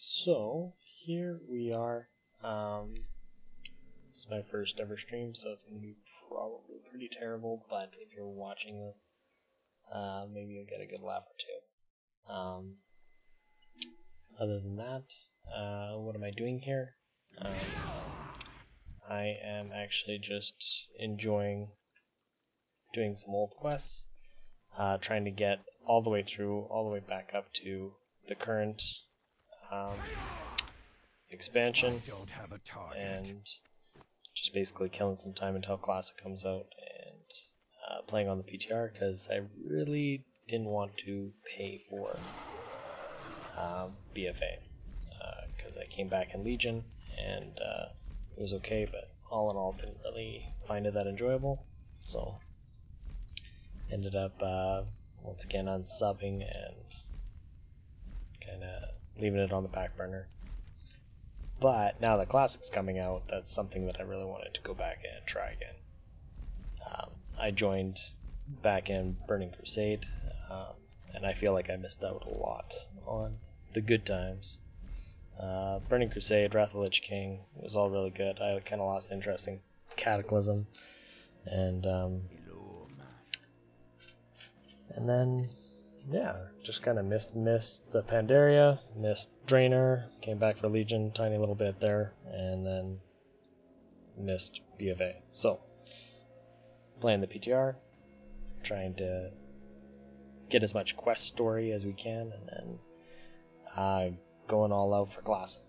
So here we are. This is my first ever stream, so it's going to be probably pretty terrible, but if you're watching this, maybe you'll get a good laugh or two. Other than that, what am I doing here? I am actually just enjoying doing some old quests, trying to get all the way back up to the current expansion, and just basically killing some time until Classic comes out, and playing on the PTR, because I really didn't want to pay for BFA, because I came back in Legion, and it was okay, but all in all didn't really find it that enjoyable, so ended up once again unsubbing and kind of leaving it on the back burner. But now that Classic's coming out, that's something that I really wanted to go back and try again. I joined back in Burning Crusade, and I feel like I missed out a lot on the good times. Burning Crusade, Wrath of the Lich King was all really good. I kind of lost interest in Cataclysm, and then yeah, just kind of missed the Pandaria, missed Draenor, came back for Legion, tiny little bit there, and then missed BFA. So, playing the PTR, trying to get as much quest story as we can, and then going all out for Classic.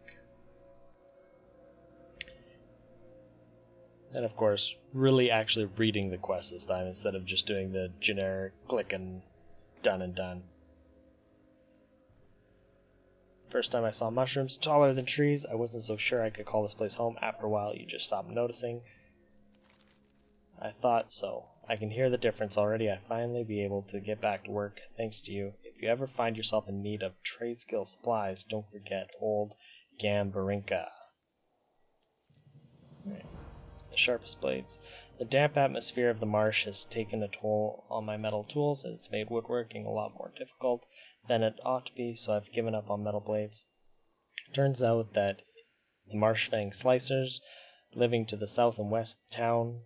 And of course, really actually reading the quest this time instead of just doing the generic click and done. First time I saw mushrooms taller than trees, I wasn't so sure I could call this place home. After a while, you just stop noticing. I thought so. I can hear the difference already. I finally be able to get back to work thanks to you. If you ever find yourself in need of trade skill supplies, don't forget old Gambarinka. Right. The sharpest blades. The damp atmosphere of the marsh has taken a toll on my metal tools, and it's made woodworking a lot more difficult than it ought to be, so I've given up on metal blades. Turns out that the Marshfang slicers living to the south and west of town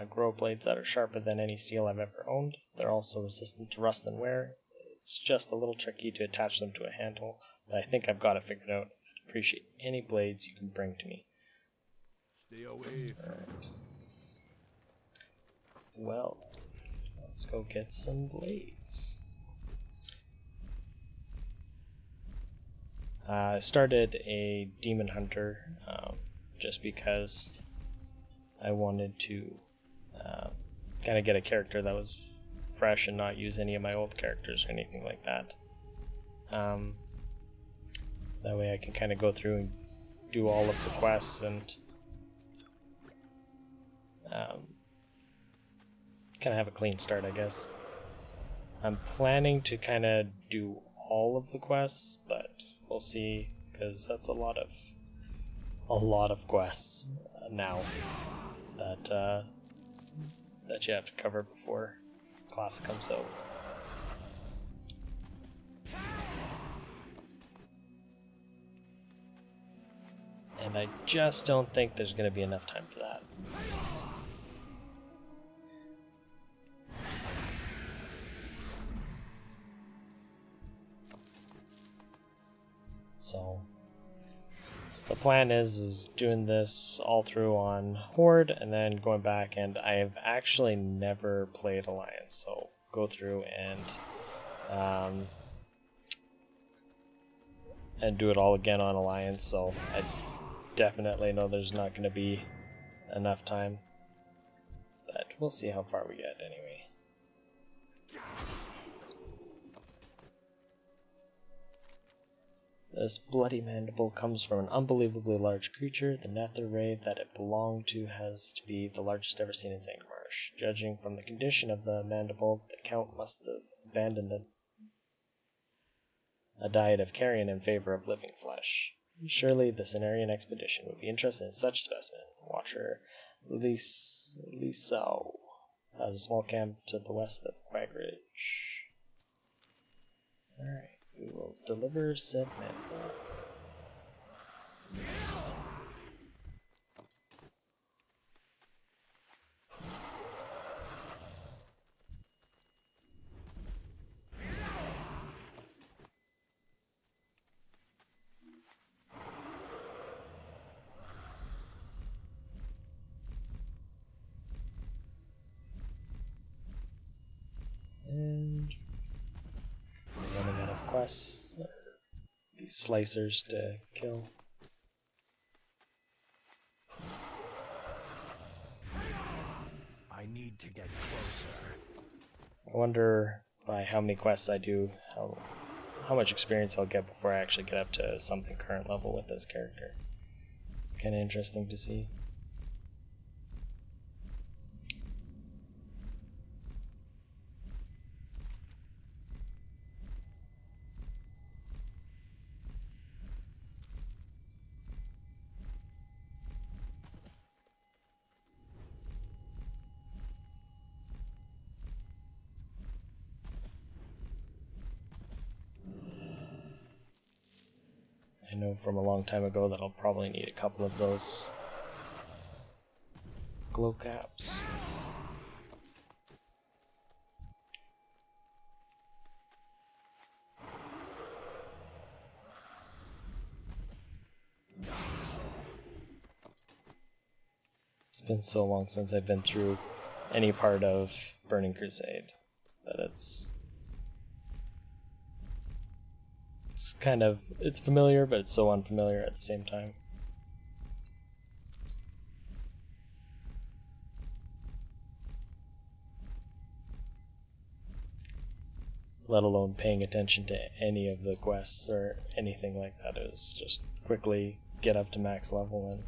grow blades that are sharper than any steel I've ever owned. They're also resistant to rust and wear. It's just a little tricky to attach them to a handle, but I think I've got it figured out. I'd appreciate any blades you can bring to me. Stay away from Alright. Well, let's go get some blades. I started a Demon Hunter just because I wanted to kind of get a character that was fresh and not use any of my old characters or anything like that. That way I can kind of go through and do all of the quests and kind of have a clean start, I guess. I'm planning to kind of do all of the quests, but we'll see, because that's a lot of quests now that you have to cover before Classic comes out. And I just don't think there's going to be enough time for that. So the plan is doing this all through on Horde and then going back, and I have actually never played Alliance, so go through and do it all again on Alliance, so I definitely know there's not going to be enough time, but we'll see how far we get anyway. This bloody mandible comes from an unbelievably large creature. The nether ray that it belonged to has to be the largest ever seen in Zangar. Judging from the condition of the mandible, the Count must have abandoned a diet of carrion in favor of living flesh. Surely the Cenarian expedition would be interested in such a specimen. Watcher Lisao has a small camp to the west of Quagridge. Alright. We will deliver said mandible. And running out of quests. These slicers to kill. I need to get closer. I wonder by how many quests I do, how much experience I'll get before I actually get up to something current level with this character. Kind of interesting to see. I know from a long time ago that I'll probably need a couple of those glow caps. It's been so long since I've been through any part of Burning Crusade that it's it's familiar, but it's so unfamiliar at the same time. Let alone paying attention to any of the quests or anything like that. It was just quickly get up to max level and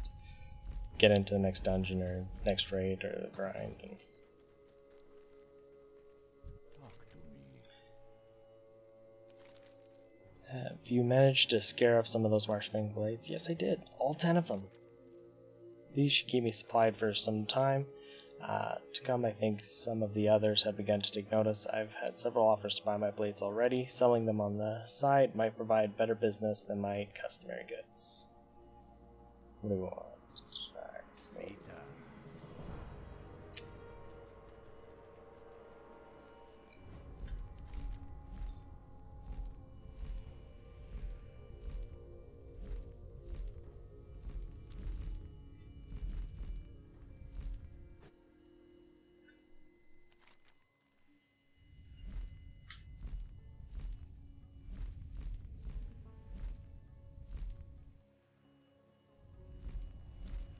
get into the next dungeon or next raid or the grind. And have you managed to scare up some of those Marshfang blades? Yes, I did. All 10 of them. These should keep me supplied for some time to come. I think some of the others have begun to take notice. I've had several offers to buy my blades already. Selling them on the side might provide better business than my customary goods. What do we want? Sweet.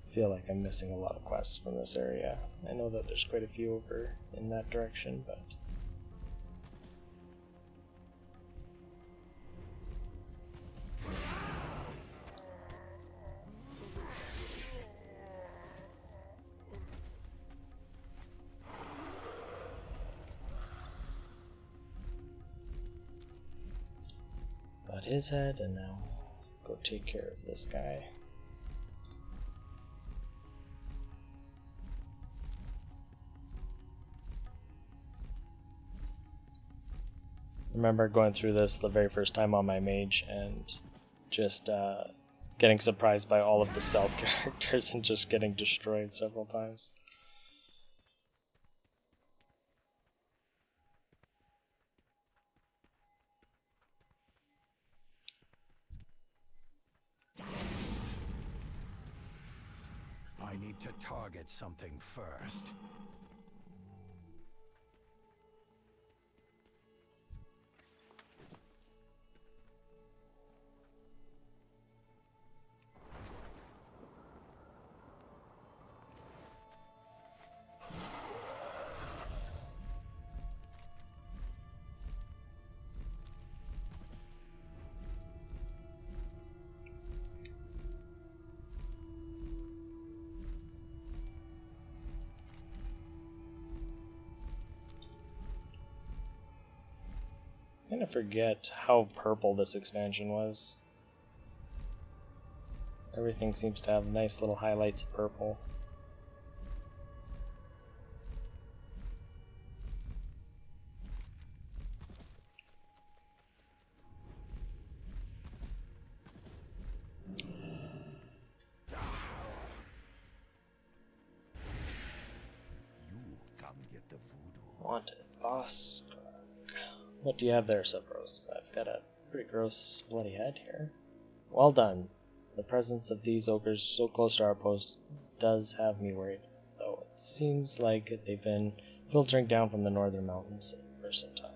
I feel like I'm missing a lot of quests from this area. I know that there's quite a few over in that direction, but got his head, and now go take care of this guy. Remember going through this the very first time on my mage and just getting surprised by all of the stealth characters and just getting destroyed several times. I need to target something first. I'm gonna forget how purple this expansion was. Everything seems to have nice little highlights of purple. the voodoo. Wanted. Boss. What do you have there, Subros? I've got a pretty gross bloody head here. Well done. The presence of these ogres so close to our post does have me worried, though it seems like they've been filtering down from the northern mountains for some time.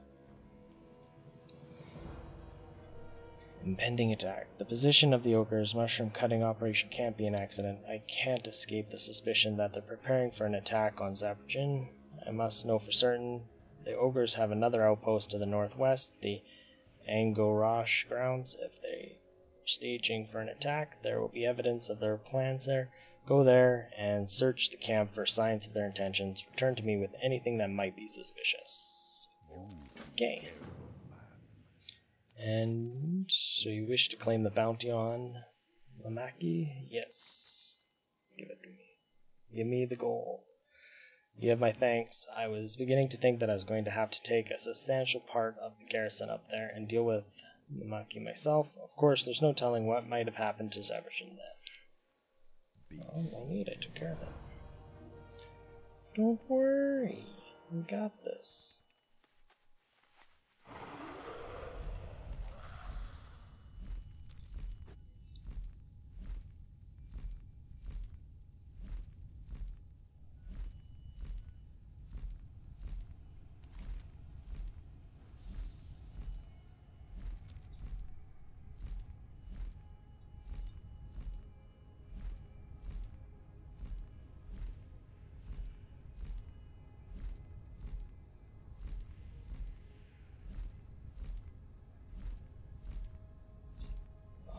Impending attack. The position of the ogre's mushroom cutting operation can't be an accident. I can't escape the suspicion that they're preparing for an attack on Zabrajin. I must know for certain. The ogres have another outpost to the northwest, the Angorosh grounds. If they're staging for an attack, there will be evidence of their plans there. Go there and search the camp for signs of their intentions. Return to me with anything that might be suspicious. Okay. And so you wish to claim the bounty on Lamaki? Yes. Give it to me. Give me the gold. You have my thanks. I was beginning to think that I was going to have to take a substantial part of the garrison up there and deal with Lamaki myself. Of course, there's no telling what might have happened to Zabrajin then. Oh, no need. I took care of it. Don't worry. We got this.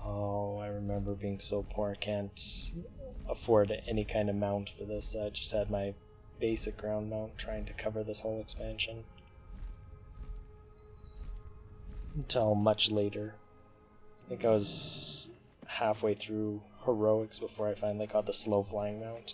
Oh, I remember being so poor I can't afford any kind of mount for this. I just had my basic ground mount trying to cover this whole expansion. Until much later. I think I was halfway through Heroics before I finally got the slow flying mount.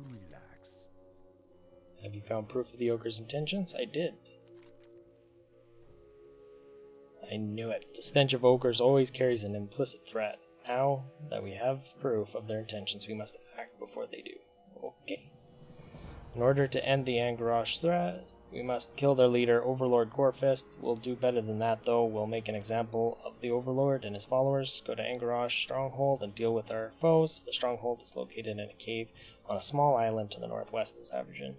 Relax. Have you found proof of the ogre's intentions? I did. I knew it. The stench of ogres always carries an implicit threat. Now that we have proof of their intentions, we must act before they do. Okay. In order to end the Angorosh threat, we must kill their leader, Overlord Gorefist. We'll do better than that, though. We'll make an example of the Overlord and his followers. Go to Angorosh Stronghold and deal with our foes. The stronghold is located in a cave on a small island to the northwest of Zabrajin.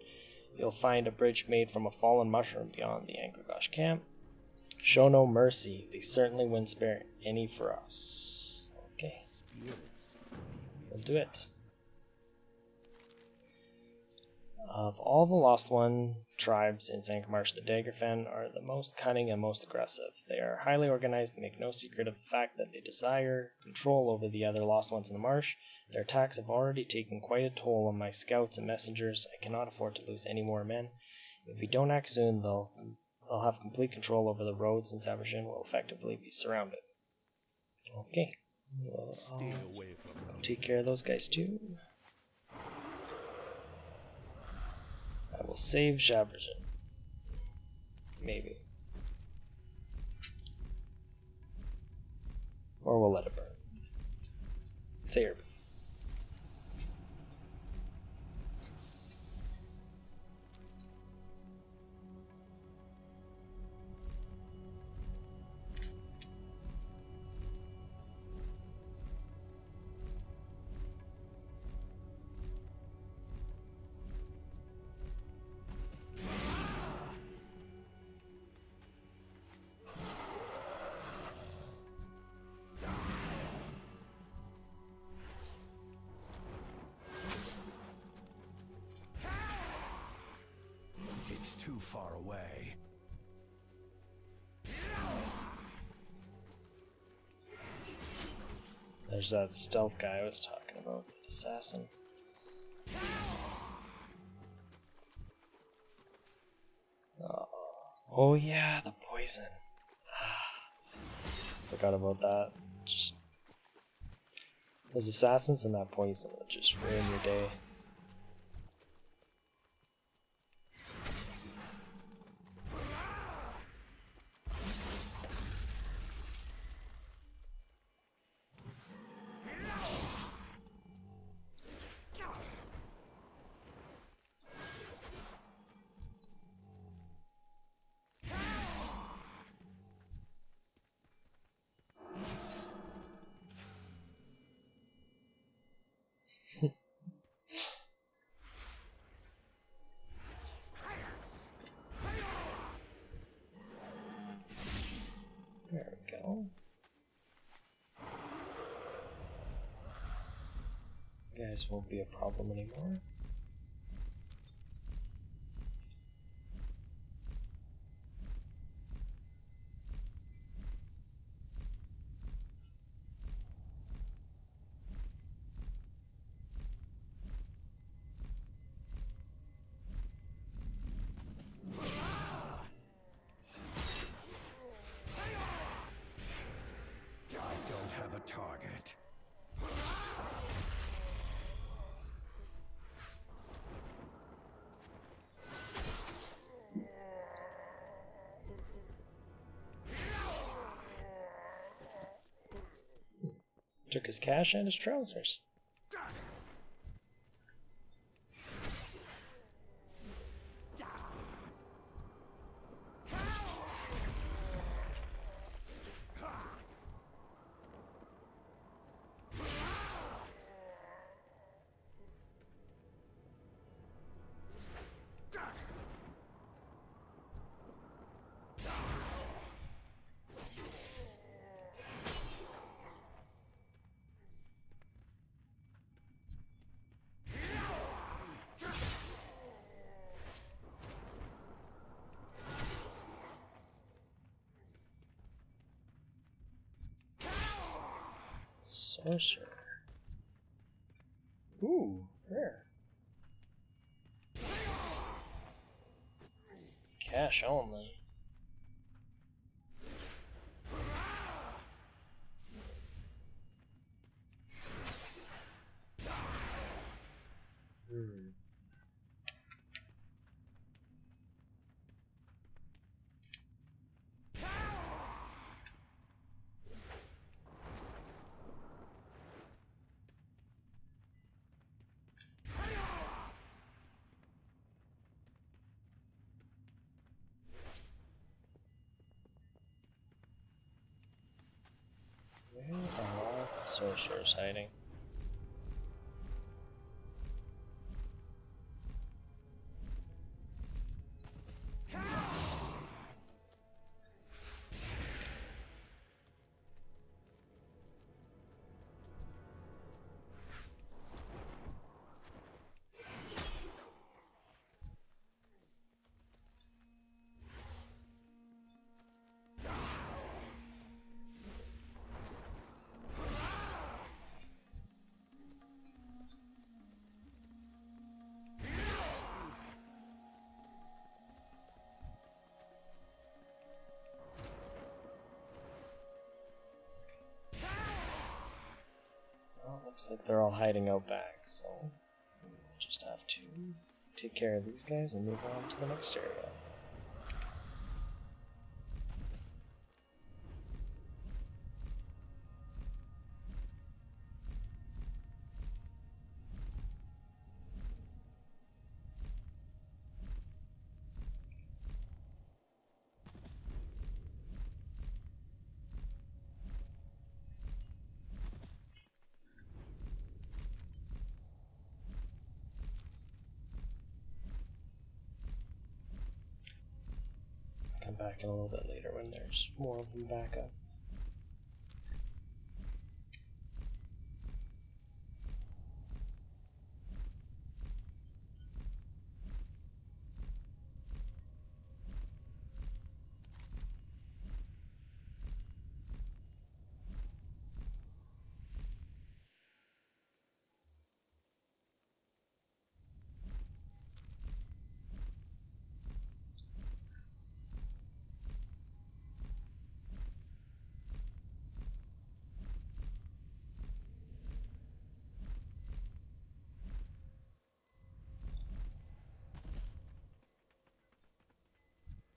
You'll find a bridge made from a fallen mushroom beyond the Angorosh camp. Show no mercy. They certainly wouldn't spare any for us. Okay. We'll do it. Of all the Lost One tribes in Zangar, the Daggerfen are the most cunning and most aggressive. They are highly organized and make no secret of the fact that they desire control over the other Lost Ones in the marsh. Their attacks have already taken quite a toll on my scouts and messengers. I cannot afford to lose any more men. If we don't act soon, they'll have complete control over the roads, and Zabrajin will effectively be surrounded. Okay. Well, I'll take care of those guys too. I will save Zabrajin. Maybe. Or we'll let it burn. Say her. too far away. There's that stealth guy I was talking about, assassin. Oh yeah, the poison. Forgot about that. Just those assassins and that poison would just ruin your day. There we go. You guys won't be a problem anymore. I don't have a target. Took his cash and his trousers. Sorcerer. Ooh, rare. Cash only. Where are the sorcerers hiding? Well, looks like they're all hiding out back, so we'll just have to take care of these guys and move on to the next area. Come back in a little bit later when there's more of them back up.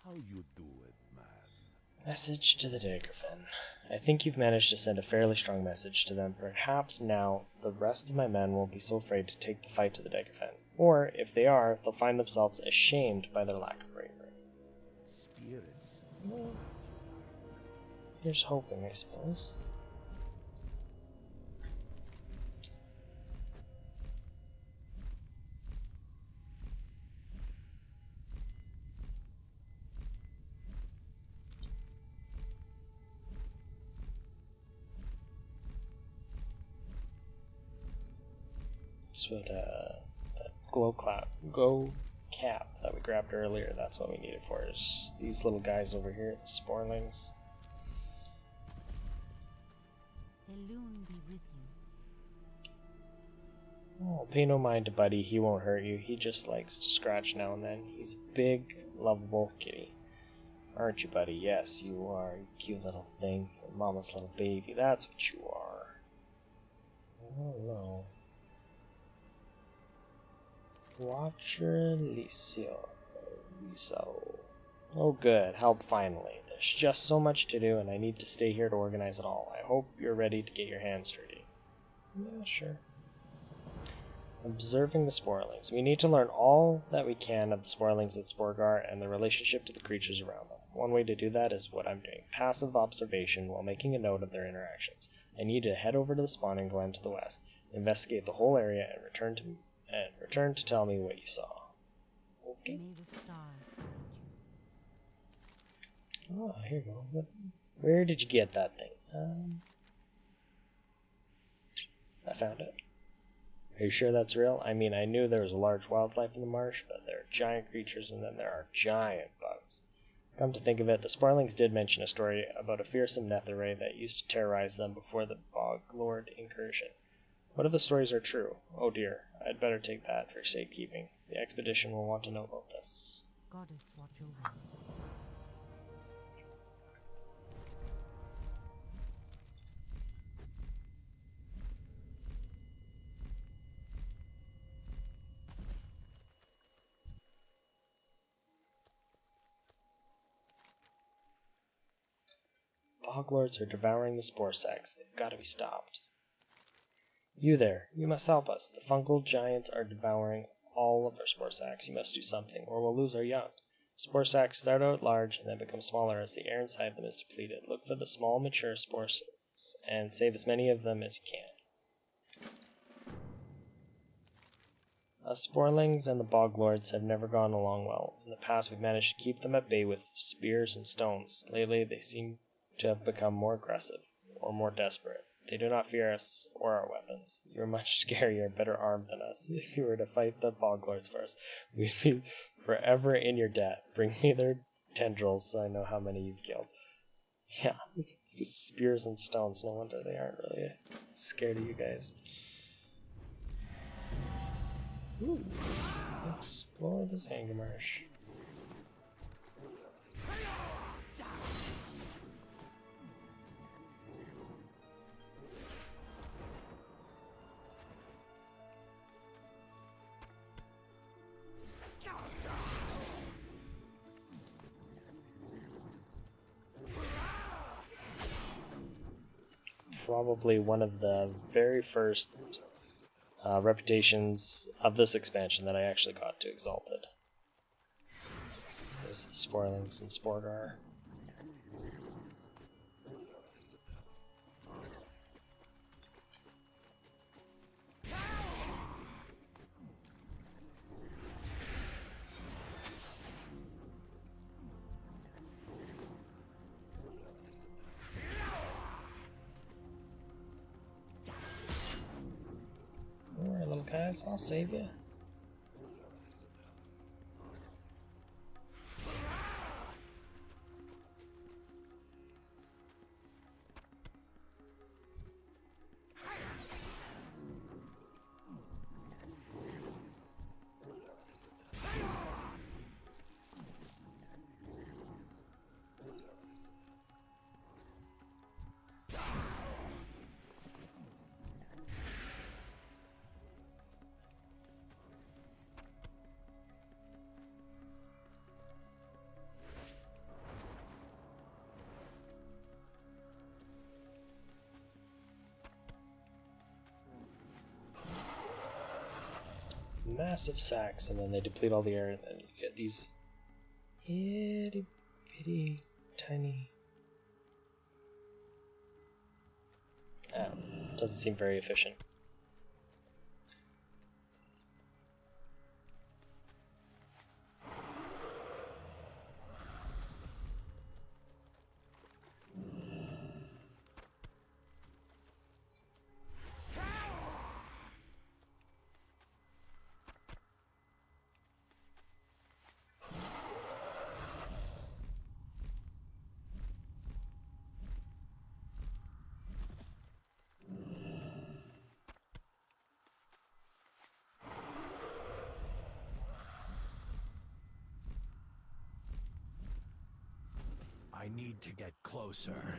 How you do it, man? Message to the Daggerfen. I think you've managed to send a fairly strong message to them. Perhaps now the rest of my men won't be so afraid to take the fight to the Daggerfen. Or, if they are, they'll find themselves ashamed by their lack of bravery. Spirits. Well, here's hoping, I suppose. That's what that glow cap that we grabbed earlier, that's what we need it for, is these little guys over here, the sporlings. The loon be with you. Oh, pay no mind to Buddy, he won't hurt you, he just likes to scratch now and then. He's a big, lovable kitty. Aren't you, Buddy? Yes, you are, you cute little thing. Your mama's little baby, that's what you are. Oh no. Watcher Liso. Oh good, help finally. There's just so much to do and I need to stay here to organize it all. I hope you're ready to get your hands dirty. Yeah, sure. Observing the Sporlings. We need to learn all that we can of the Sporlings at Sporgar and the relationship to the creatures around them. One way to do that is what I'm doing. Passive observation while making a note of their interactions. I need to head over to the spawning glen to the west, investigate the whole area, and return to tell me what you saw. Okay. May the stars guide you. Oh, here you go. Where did you get that thing? I found it. Are you sure that's real? I mean, I knew there was a large wildlife in the marsh, but there are giant creatures and then there are giant bugs. Come to think of it, the Sparlings did mention a story about a fearsome Netherray that used to terrorize them before the Bog Lord incursion. What if the stories are true? Oh dear, I'd better take that for safekeeping. The expedition will want to know about this. Goddess watch over you. Boglords are devouring the spore sacks. They've got to be stopped. You there, you must help us. The fungal giants are devouring all of our spore sacks. You must do something, or we'll lose our young. Spore sacks start out large and then become smaller as the air inside them is depleted. Look for the small, mature spore sacks and save as many of them as you can. Us Sporlings and the Boglords have never gone along well. In the past, we've managed to keep them at bay with spears and stones. Lately, they seem to have become more aggressive, or more desperate. They do not fear us or our weapons. You are much scarier, better armed than us. If you were to fight the Boglords first, we'd be forever in your debt. Bring me their tendrils so I know how many you've killed. Yeah, with spears and stones, no wonder they aren't really scared of you guys. Ooh, explore the Zangar marsh. Probably one of the very first reputations of this expansion that I actually got to Exalted is the Sporlings and Sporgar. Alright, little guys, I'll save you. massive sacks, and then they deplete all the air, and then you get these itty bitty tiny. Doesn't seem very efficient. I need to get closer.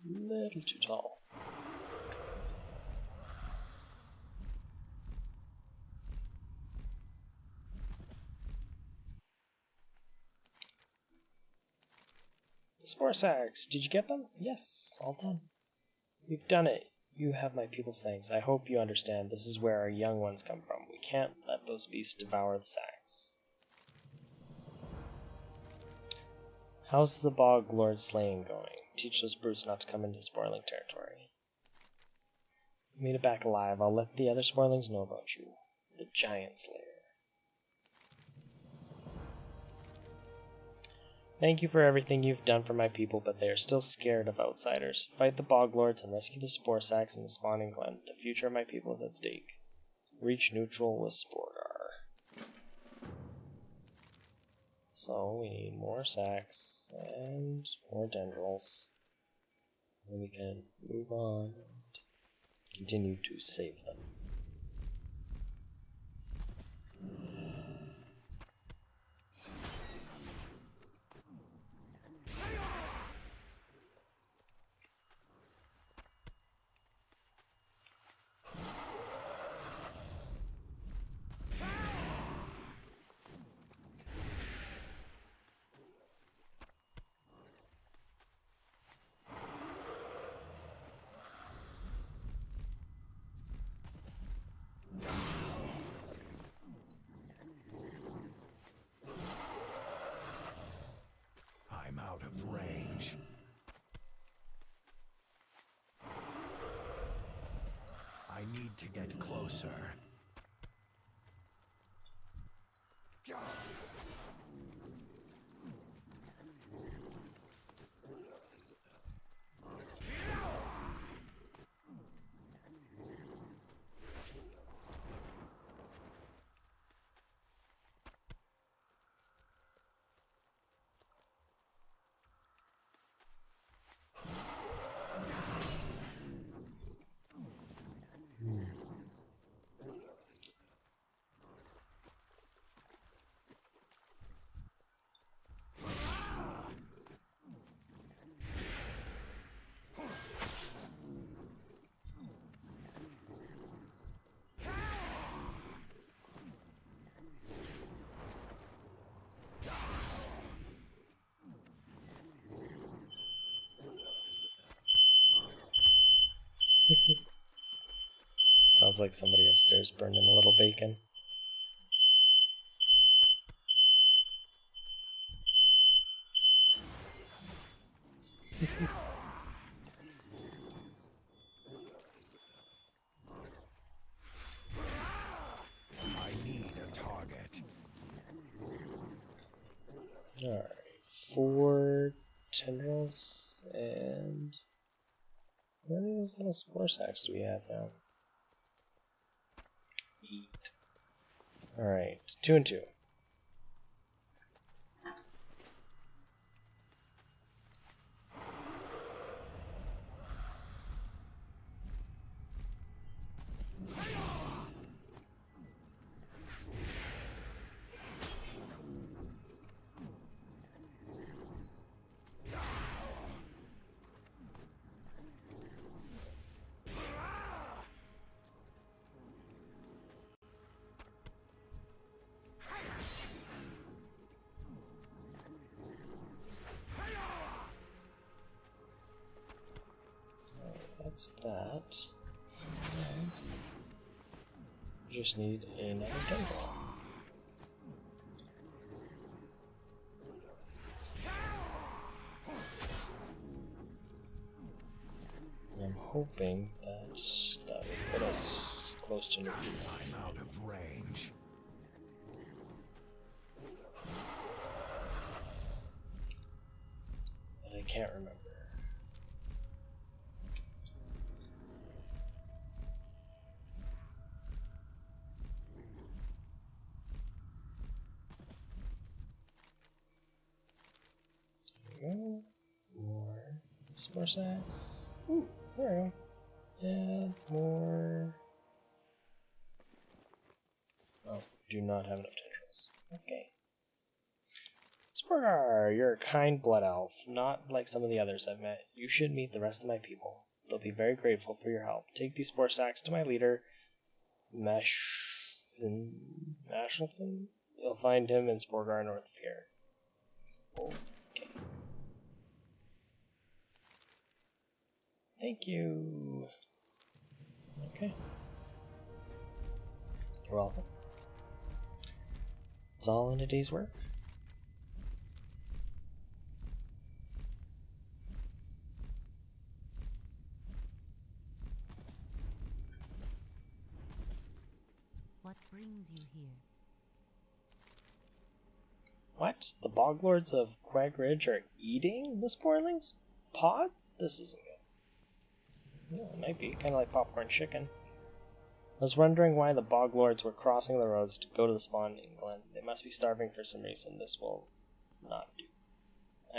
Little too tall. Spore sacks, did you get them? Yes, all done. You've done it. You have my people's thanks. I hope you understand this is where our young ones come from. We can't let those beasts devour the sacks. How's the Bog Lord slaying going? Teach those brutes not to come into spoiling territory. You made it back alive. I'll let the other spoilings know about you. The Giant Slayer. Thank you for everything you've done for my people, but they are still scared of outsiders. Fight the Bog Lords and rescue the Spore Sacks in the spawning glen. The future of my people is at stake. Reach neutral with Sporgar. So we need more sacks and more dendrils. And we can move on and continue to save them. I'm out of range. I need to get closer. Sounds like somebody upstairs burning a little bacon. I need a target. Alright, 4 tendrils and how many of those little spore sacks do we have now? 8. Alright, 2 and 2. That's that. And we just need another tendril. And I'm hoping that that will put us close to neutral. I'm out of range. But I can't remember. More spore sacks. Ooh, there we go. And more. Oh, do not have enough tendrils. Okay. Spurgar, you're a kind blood elf, not like some of the others I've met. You should meet the rest of my people. They'll be very grateful for your help. Take these spore sacks to my leader, Mashelton. You'll find him in Sporgar north of here. Okay. Thank you. Okay. You're welcome. It's all in a day's work. What brings you here? What? The Boglords of Quag Ridge are eating the Sporlings? Pods? This isn't good. Yeah, it might be. Kind of like popcorn chicken. I was wondering why the Boglords were crossing the roads to go to the spawning glen. They must be starving for some reason. This will not do.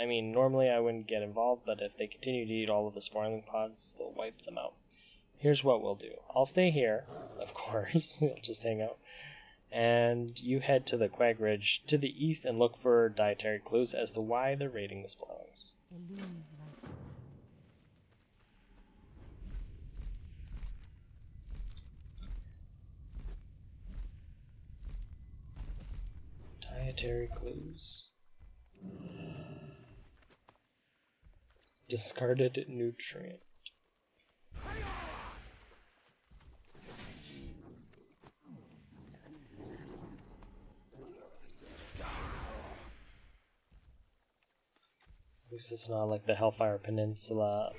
I mean, normally I wouldn't get involved, but if they continue to eat all of the Sporling pods, they'll wipe them out. Here's what we'll do. I'll stay here, of course. I'll just hang out. And you head to the Quag Ridge to the east and look for dietary clues as to why they're raiding the Sporlings. Elune like Dietary clues. Discarded nutrient. At least it's not like the Hellfire Peninsula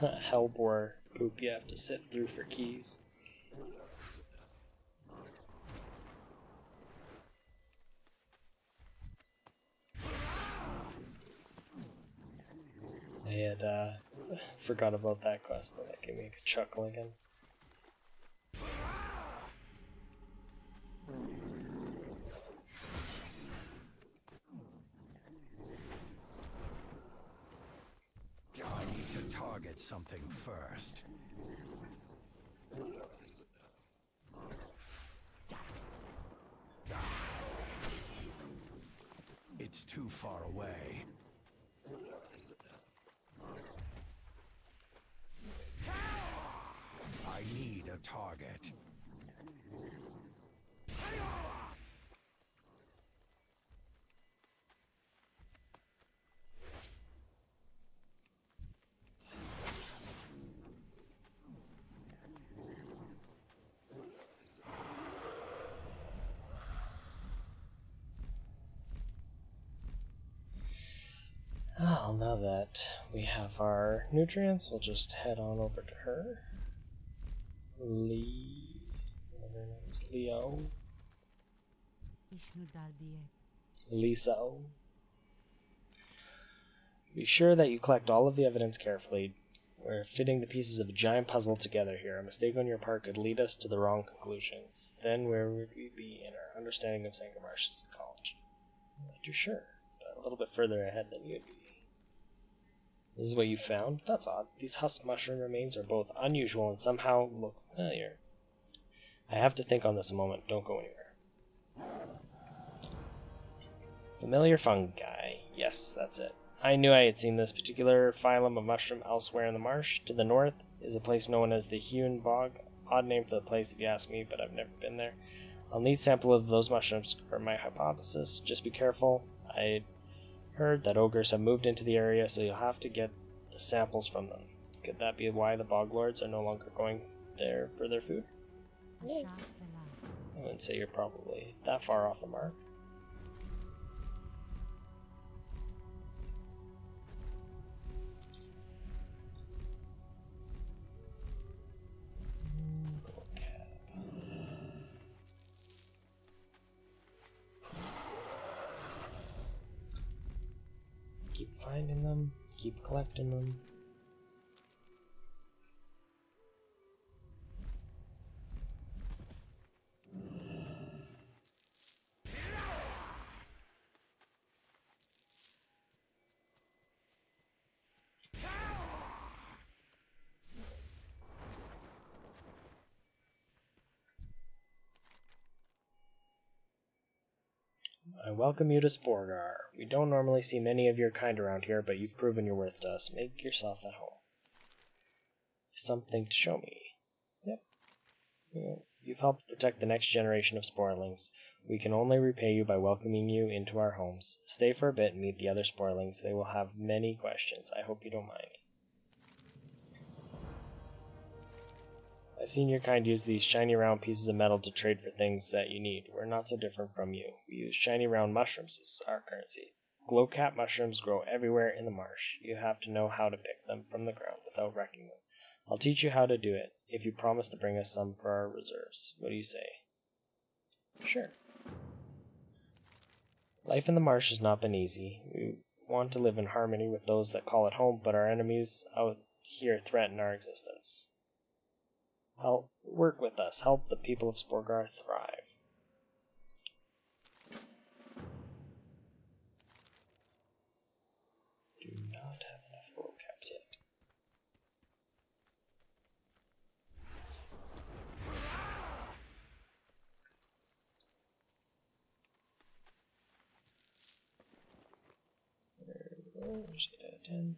Hellbore poop you have to sift through for keys. I had forgot about that quest, though. That gave me a chuckle again. I need to target something first. It's too far away. I need a target. Well, now that we have our nutrients, we'll just head on over to her. Whatever her name is, Leo. Ishnu Dalbiet. Liso. Be sure that you collect all of the evidence carefully. We're fitting the pieces of a giant puzzle together here. A mistake on your part could lead us to the wrong conclusions. Then where would we be in our understanding of Zangar Marshes College? I'm not too sure, but a little bit further ahead than you'd be. This is what you found? That's odd. These husk mushroom remains are both unusual and somehow look familiar. I have to think on this a moment. Don't go anywhere. Familiar fungi. Yes, that's it. I knew I had seen this particular phylum of mushroom elsewhere in the marsh. To the north is a place known as the Hewn Bog. Odd name for the place if you ask me, but I've never been there. I'll need a sample of those mushrooms for my hypothesis. Just be careful. I heard that ogres have moved into the area, so you'll have to get the samples from them. Could that be why the bog lords are no longer going there for their food? A sharp below. I wouldn't say you're probably that far off the mark. Keep finding them, keep collecting them. I welcome you to Sporgar. We don't normally see many of your kind around here, but you've proven your worth to us. Make yourself at home. Something to show me. Yep. You've helped protect the next generation of Sporlings. We can only repay you by welcoming you into our homes. Stay for a bit and meet the other Sporlings. They will have many questions. I hope you don't mind. I've seen your kind use these shiny round pieces of metal to trade for things that you need. We're not so different from you. We use shiny round mushrooms as our currency. Glowcap mushrooms grow everywhere in the marsh. You have to know how to pick them from the ground without wrecking them. I'll teach you how to do it, if you promise to bring us some for our reserves. What do you say? Sure. Life in the marsh has not been easy. We want to live in harmony with those that call it home, but our enemies out here threaten our existence. Work with us. Help the people of Sporgar thrive. Do not have enough glowcaps yet. There we go. There's 8 out of 10.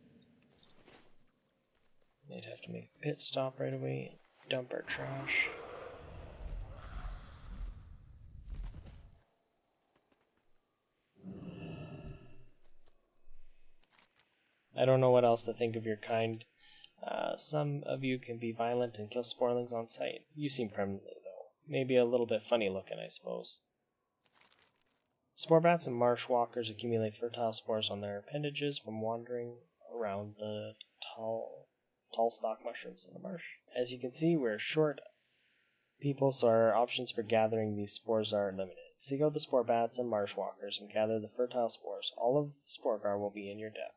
They'd have to make a pit stop right away. Dump our trash. I don't know what else to think of your kind. Some of you can be violent and kill Sporlings on sight. You seem friendly, though. Maybe a little bit funny looking, I suppose. Spore bats and marsh walkers accumulate fertile spores on their appendages from wandering around the tall stalk mushrooms in the marsh. As you can see, we're short people, so our options for gathering these spores are limited. Seek out the spore bats and marsh walkers and gather the fertile spores. All of Sporgar will be in your debt.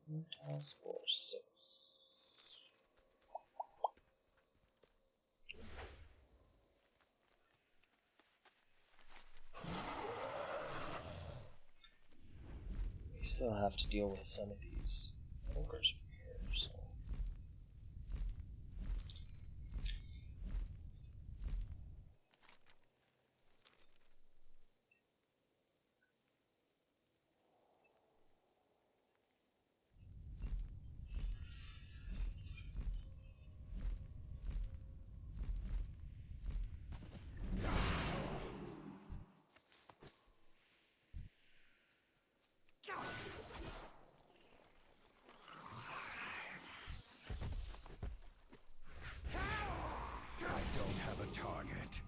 Fertile spores 6. We still have to deal with some of these ogres here, so. I don't have a target.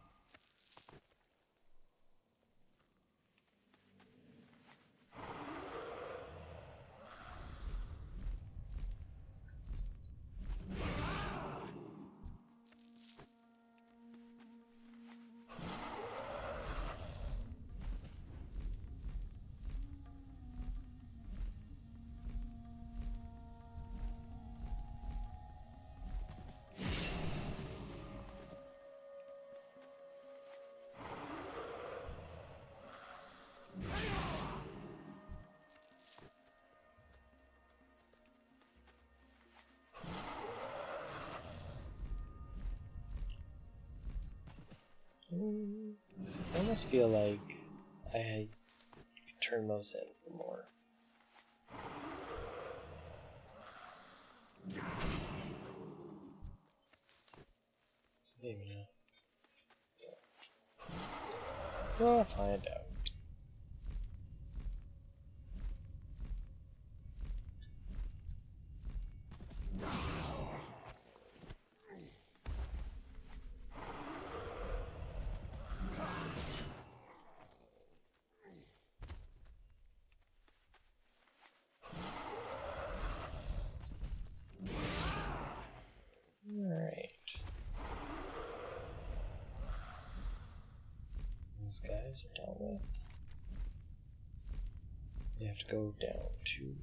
I almost feel like I could turn those in for more. Maybe not. We'll find out. Those guys are dealt with. You have to go down to...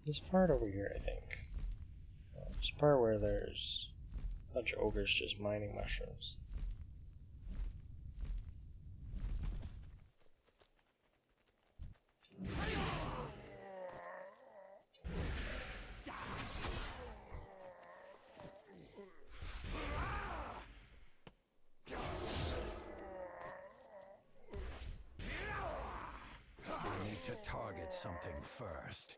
this part over here, I think. This part where there's a bunch of ogres just mining mushrooms. I need to target something first.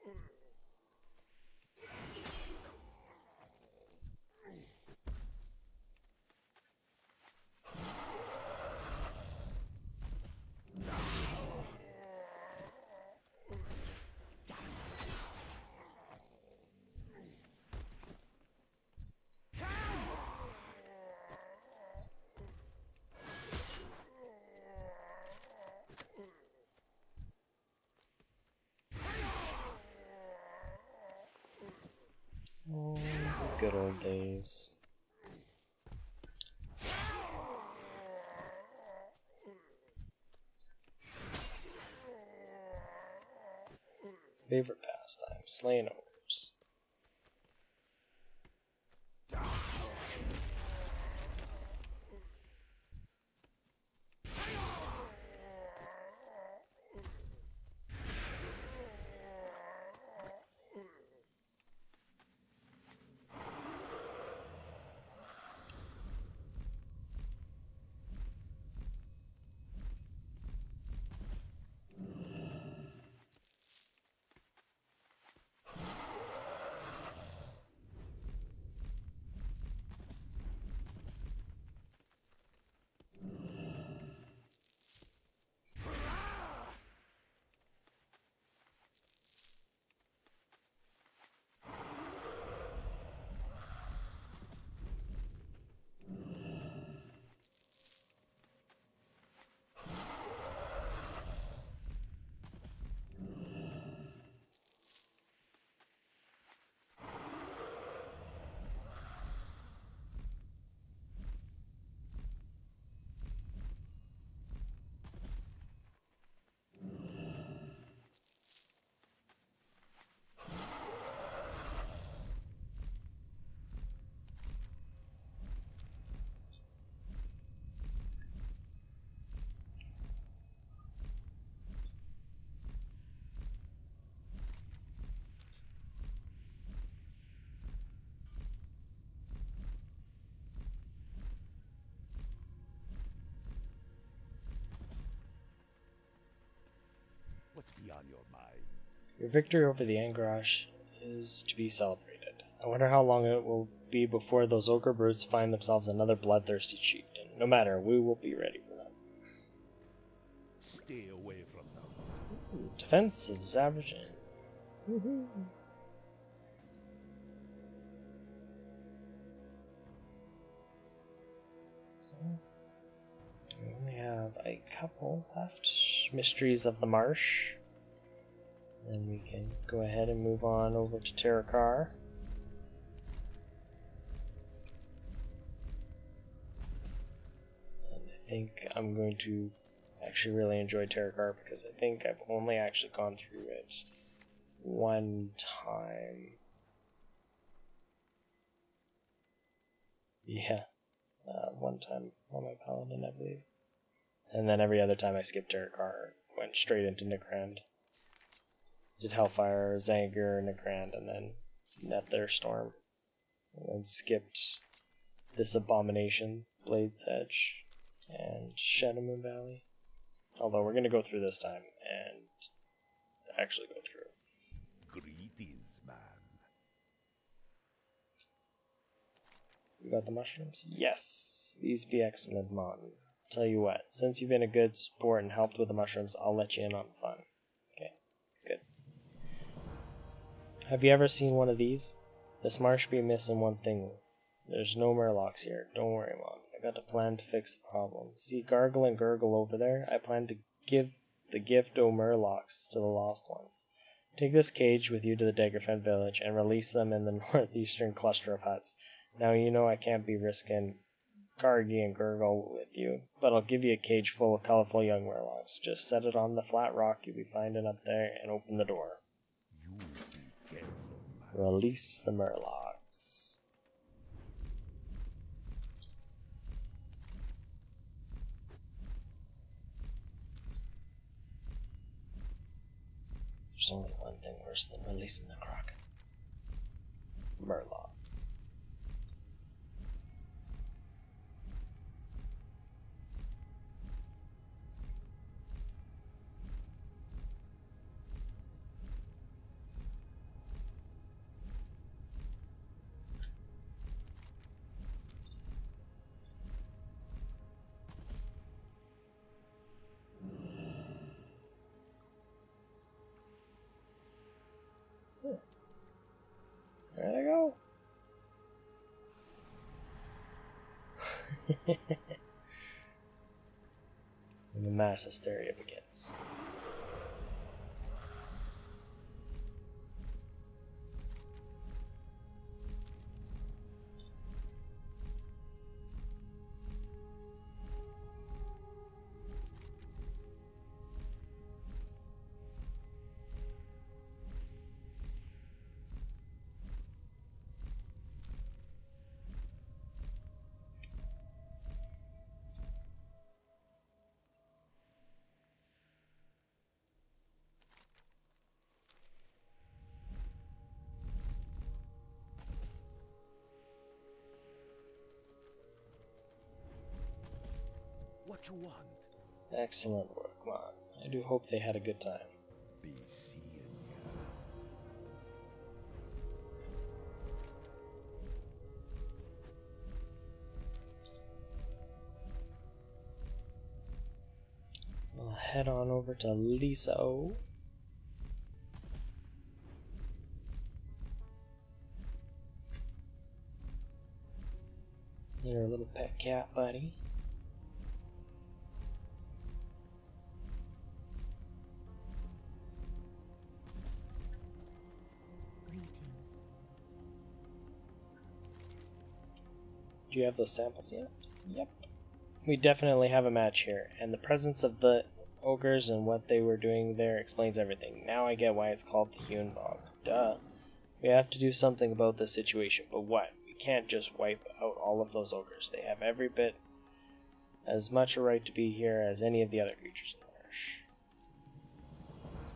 Oh, the good old days. Favorite pastime, slaying ogres. What's beyond your mind? Your victory over the Angarage is to be celebrated. I wonder how long it will be before those ogre brutes find themselves another bloodthirsty chieftain. No matter, we will be ready for them. Stay away from them. Defense of Zabrjan. Woohoo! So, we only have a couple left. Mysteries of the Marsh. Then we can go ahead and move on over to Terokkar. And I think I'm going to actually really enjoy Terokkar because I think I've only actually gone through it one time. Yeah, one time on my paladin, I believe. And then every other time I skipped Terokkar, went straight into Nigrand. Did Hellfire, Zangar, Nigrand, and then Nether Storm. And then skipped this Abomination, Blade's Edge, and Shadow Moon Valley. Although we're going to go through this time and actually go through. Greetings, man. You got the mushrooms? Yes! These be excellent, Mon. Tell you what, since you've been a good sport and helped with the mushrooms, I'll let you in on the fun. Okay, good. Have you ever seen one of these? This marsh be missing one thing. There's no murlocs here. Don't worry, Mom. I got a plan to fix the problem. See Gargle and Gurgle over there? I plan to give the gift o' murlocs to the lost ones. Take this cage with you to the Daggerfen village and release them in the northeastern cluster of huts. Now you know I can't be risking Gargy and Gurgle with you, but I'll give you a cage full of colorful young murlocs. Just set it on the flat rock you'll be finding up there and open the door. You be careful, Release the murlocs. There's only one thing worse than releasing the Kraken. Murlocs. There they go. And the mass hysteria begins. what you want. Excellent work, Mon. I do hope they had a good time. Be seeing ya. We'll head on over to Lisa O. Your little pet cat buddy. Greetings. Do you have those samples yet? Yep. We definitely have a match here, and the presence of the ogres and what they were doing there explains everything. Now I get why it's called the Hewn Bog. Duh. We have to do something about this situation, but what? We can't just wipe out all of those ogres. They have every bit as much a right to be here as any of the other creatures in the marsh.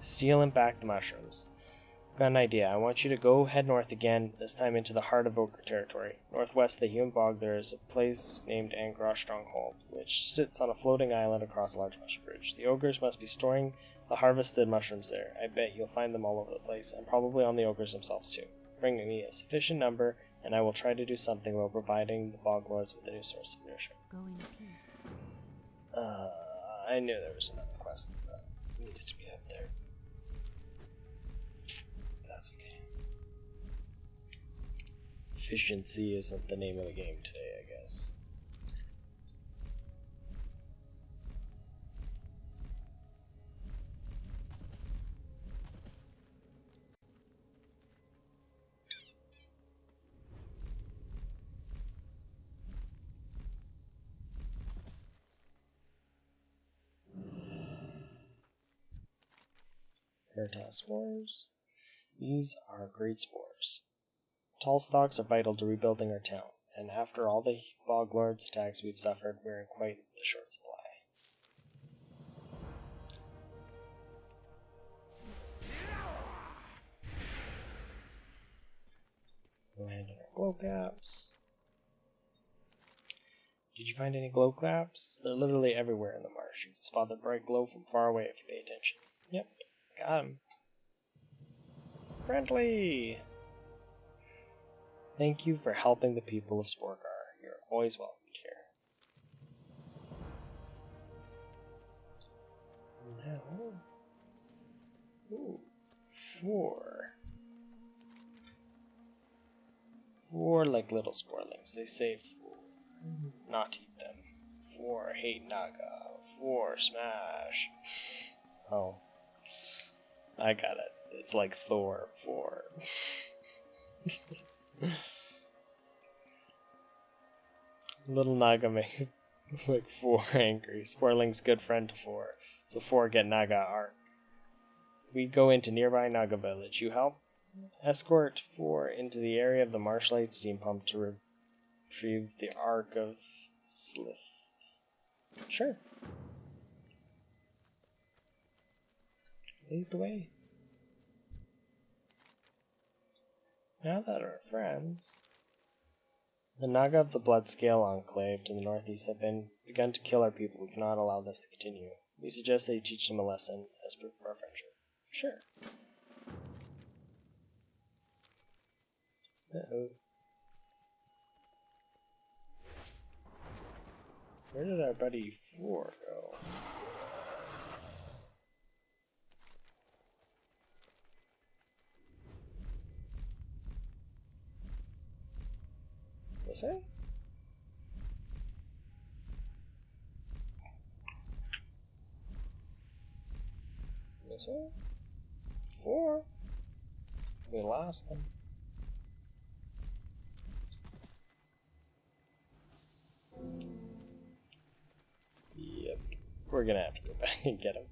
Stealing back the mushrooms. I've got an idea. I want you to go head north again, this time into the heart of ogre territory. Northwest of the Hewn Bog there is a place named Angrosh Stronghold, which sits on a floating island across a large mushroom bridge. The ogres must be storing the harvested mushrooms there. I bet you'll find them all over the place, and probably on the ogres themselves too. Bring me a sufficient number, and I will try to do something about providing the bog lords with a new source of nourishment. Go in peace. I knew there was another quest that needed to be up there. That's okay. Efficiency isn't the name of the game today, I guess. Veritas spores. These are great spores. Tall stalks are vital to rebuilding our town, and after all the bog lords' attacks we've suffered, we're in quite the short supply. Land on our glow caps. Did you find any glow caps? They're literally everywhere in the marsh. You can spot the bright glow from far away if you pay attention. Yep, got him. Friendly! Thank you for helping the people of Sporgar. You're always welcomed here. Now, ooh, 4. 4 like little sporelings. They say 4 not eat them. 4 hate Naga. 4 smash. Oh. I got it. It's like Thor 4. Little Naga make like 4 angry. Sporeling's good friend to 4. So 4 get Naga arc. We go into nearby Naga village. You help? Escort 4 into the area of the Marshlight steam pump to retrieve the Ark of Slith. Sure. Lead the way. Now that we're friends. The Naga of the Bloodscale Enclave to the northeast have begun to kill our people. We cannot allow this to continue. We suggest that you teach them a lesson as proof of our friendship. Sure. Uh-oh. Where did our buddy 4 go? This way? This way? 4? We lost them. Yep. We're gonna have to go back and get him.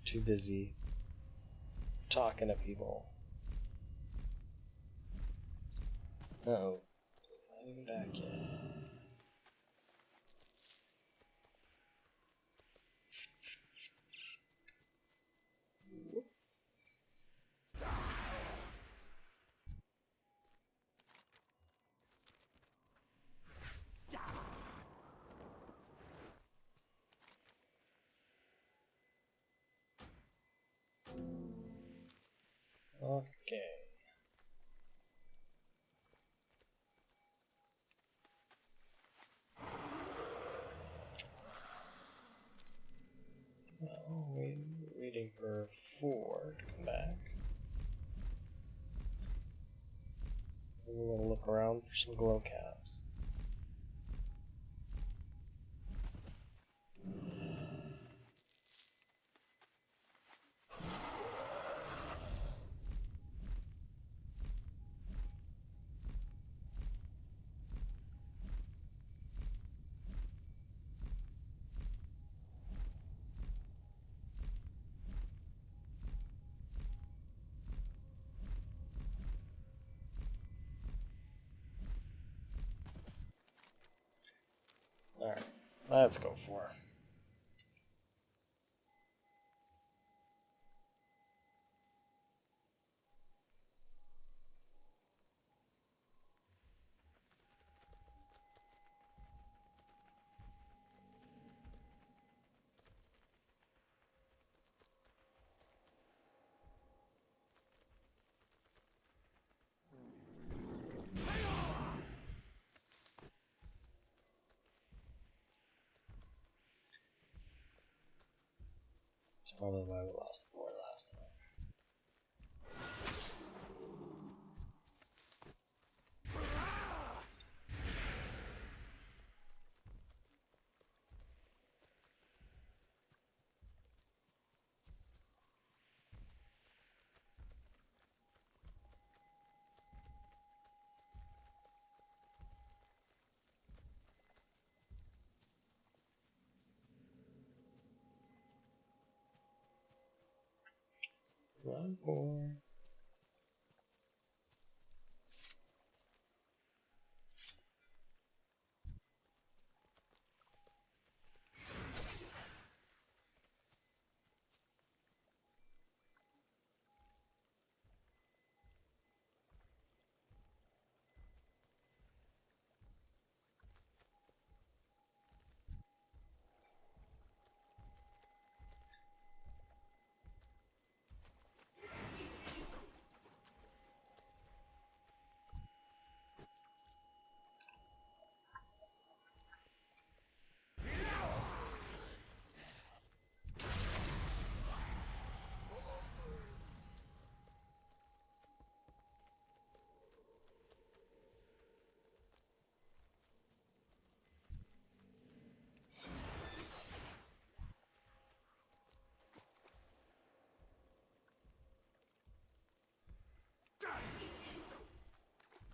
Too busy talking to people. Uh-oh. He's not even back yet. Whoops. Okay. Well, we're waiting for 4 to come back. We're gonna look around for some glow caps. Alright, let's go for it. That's probably why we lost the board last time. One more.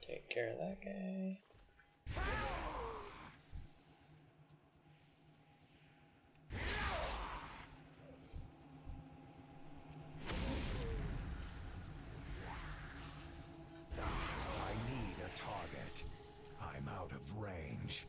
Take care of that guy. I need a target. I'm out of range.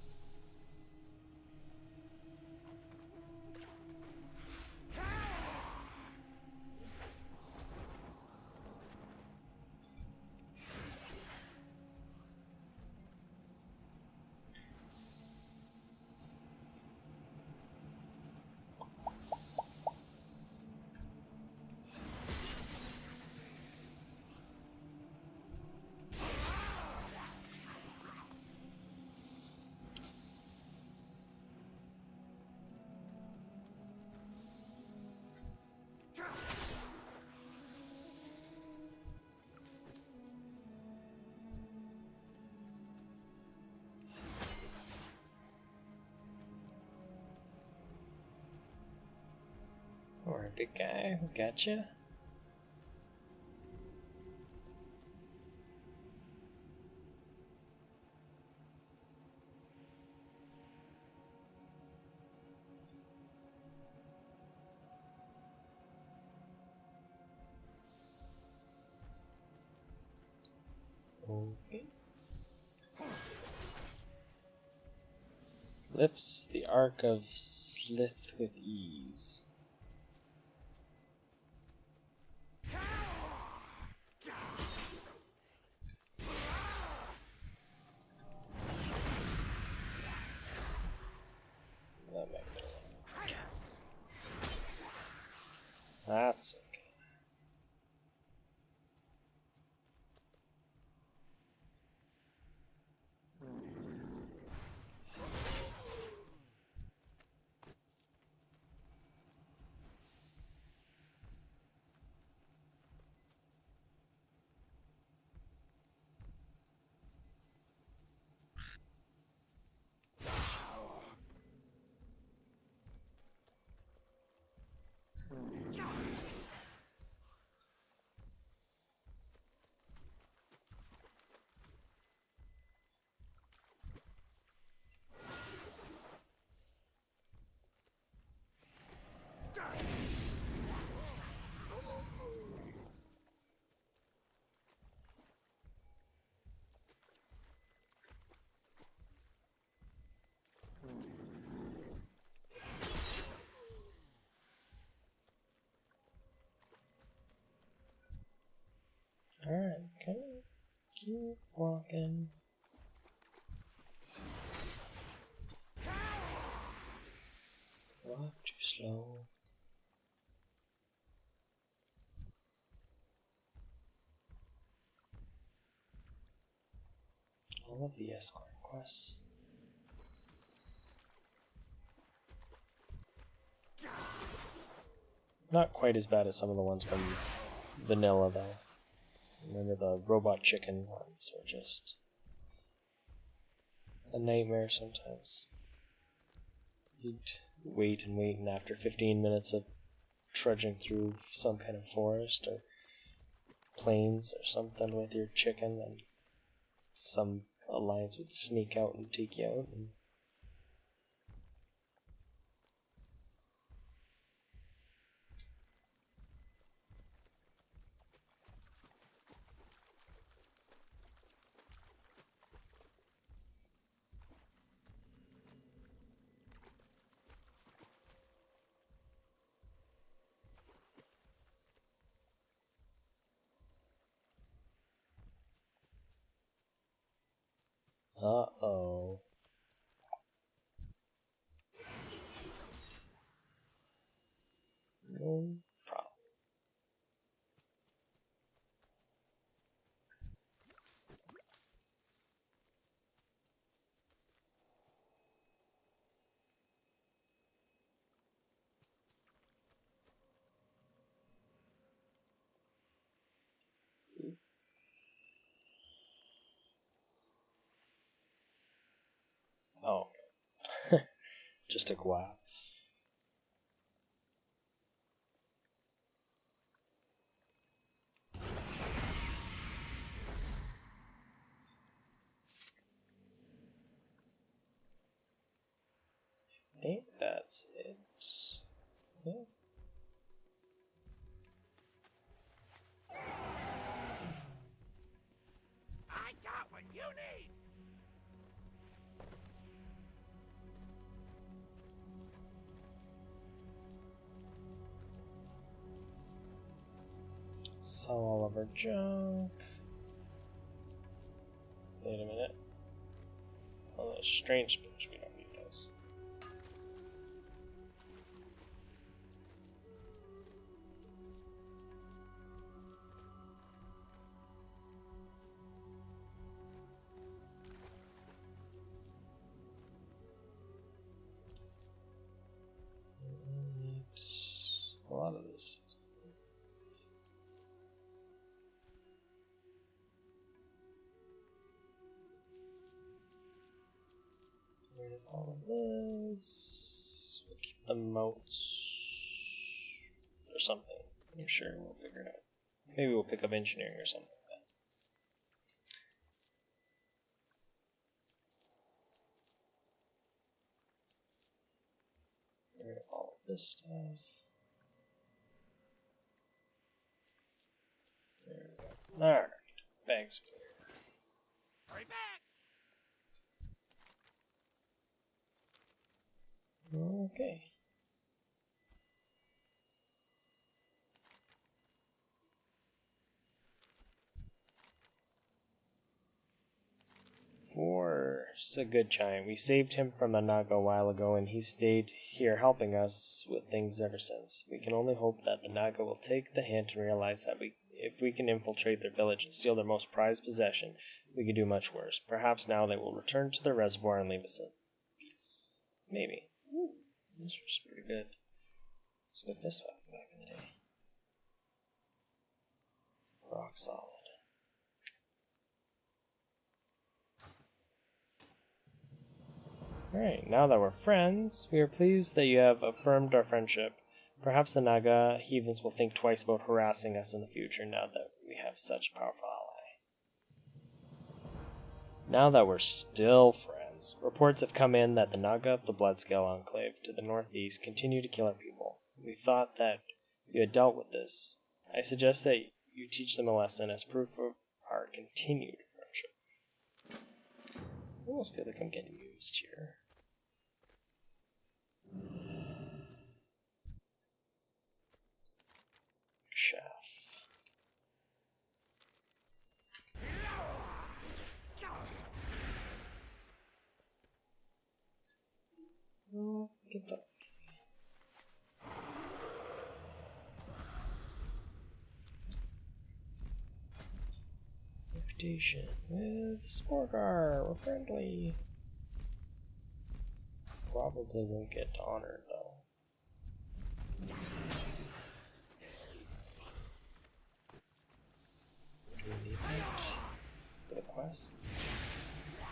Alright, big guy, we gotcha. Okay. Lifts the Arc of Slith with ease. That might be okay. That's okay. Alright, okay. Keep walking. Walk too slow. All of the escort quests. Not quite as bad as some of the ones from vanilla, though. Remember the robot chicken ones were just a nightmare sometimes. You'd wait and wait, and after 15 minutes of trudging through some kind of forest or plains or something with your chicken, then some alliance would sneak out and take you out. And uh-oh. No problem. Oh. Just took a while. think that's it. Yeah. I got what you need. Sell all of our junk. Wait a minute. Oh, those strange spirits, we don't need those. A lot of this. Rid of all of this. We'll keep the moats or something. I'm sure we'll figure it out. Maybe we'll pick up engineering or something like that. Get rid of all of this stuff. There we go. Alright. Bags clear. Hurry back. Okay. It's a good chime. We saved him from the Naga a while ago, and he stayed here helping us with things ever since. We can only hope that the Naga will take the hint and realize that if we can infiltrate their village and steal their most prized possession, we can do much worse. Perhaps now they will return to their reservoir and leave us in peace. Maybe. Ooh, this was pretty good. It's a good fist weapon back in the day. Rock solid. Alright, now that we're friends, we are pleased that you have affirmed our friendship. Perhaps the Naga heathens will think twice about harassing us in the future now that we have such a powerful ally. Now that we're still friends, reports have come in that the Naga of the Bloodscale Enclave to the northeast continue to kill our people. We thought that you had dealt with this. I suggest that you teach them a lesson as proof of our continued friendship. I almost feel like I'm getting used here. Shaft. Oh, get that. Reputation with Sporgar. We're friendly. Probably won't get honored though. Do we need that for the quests?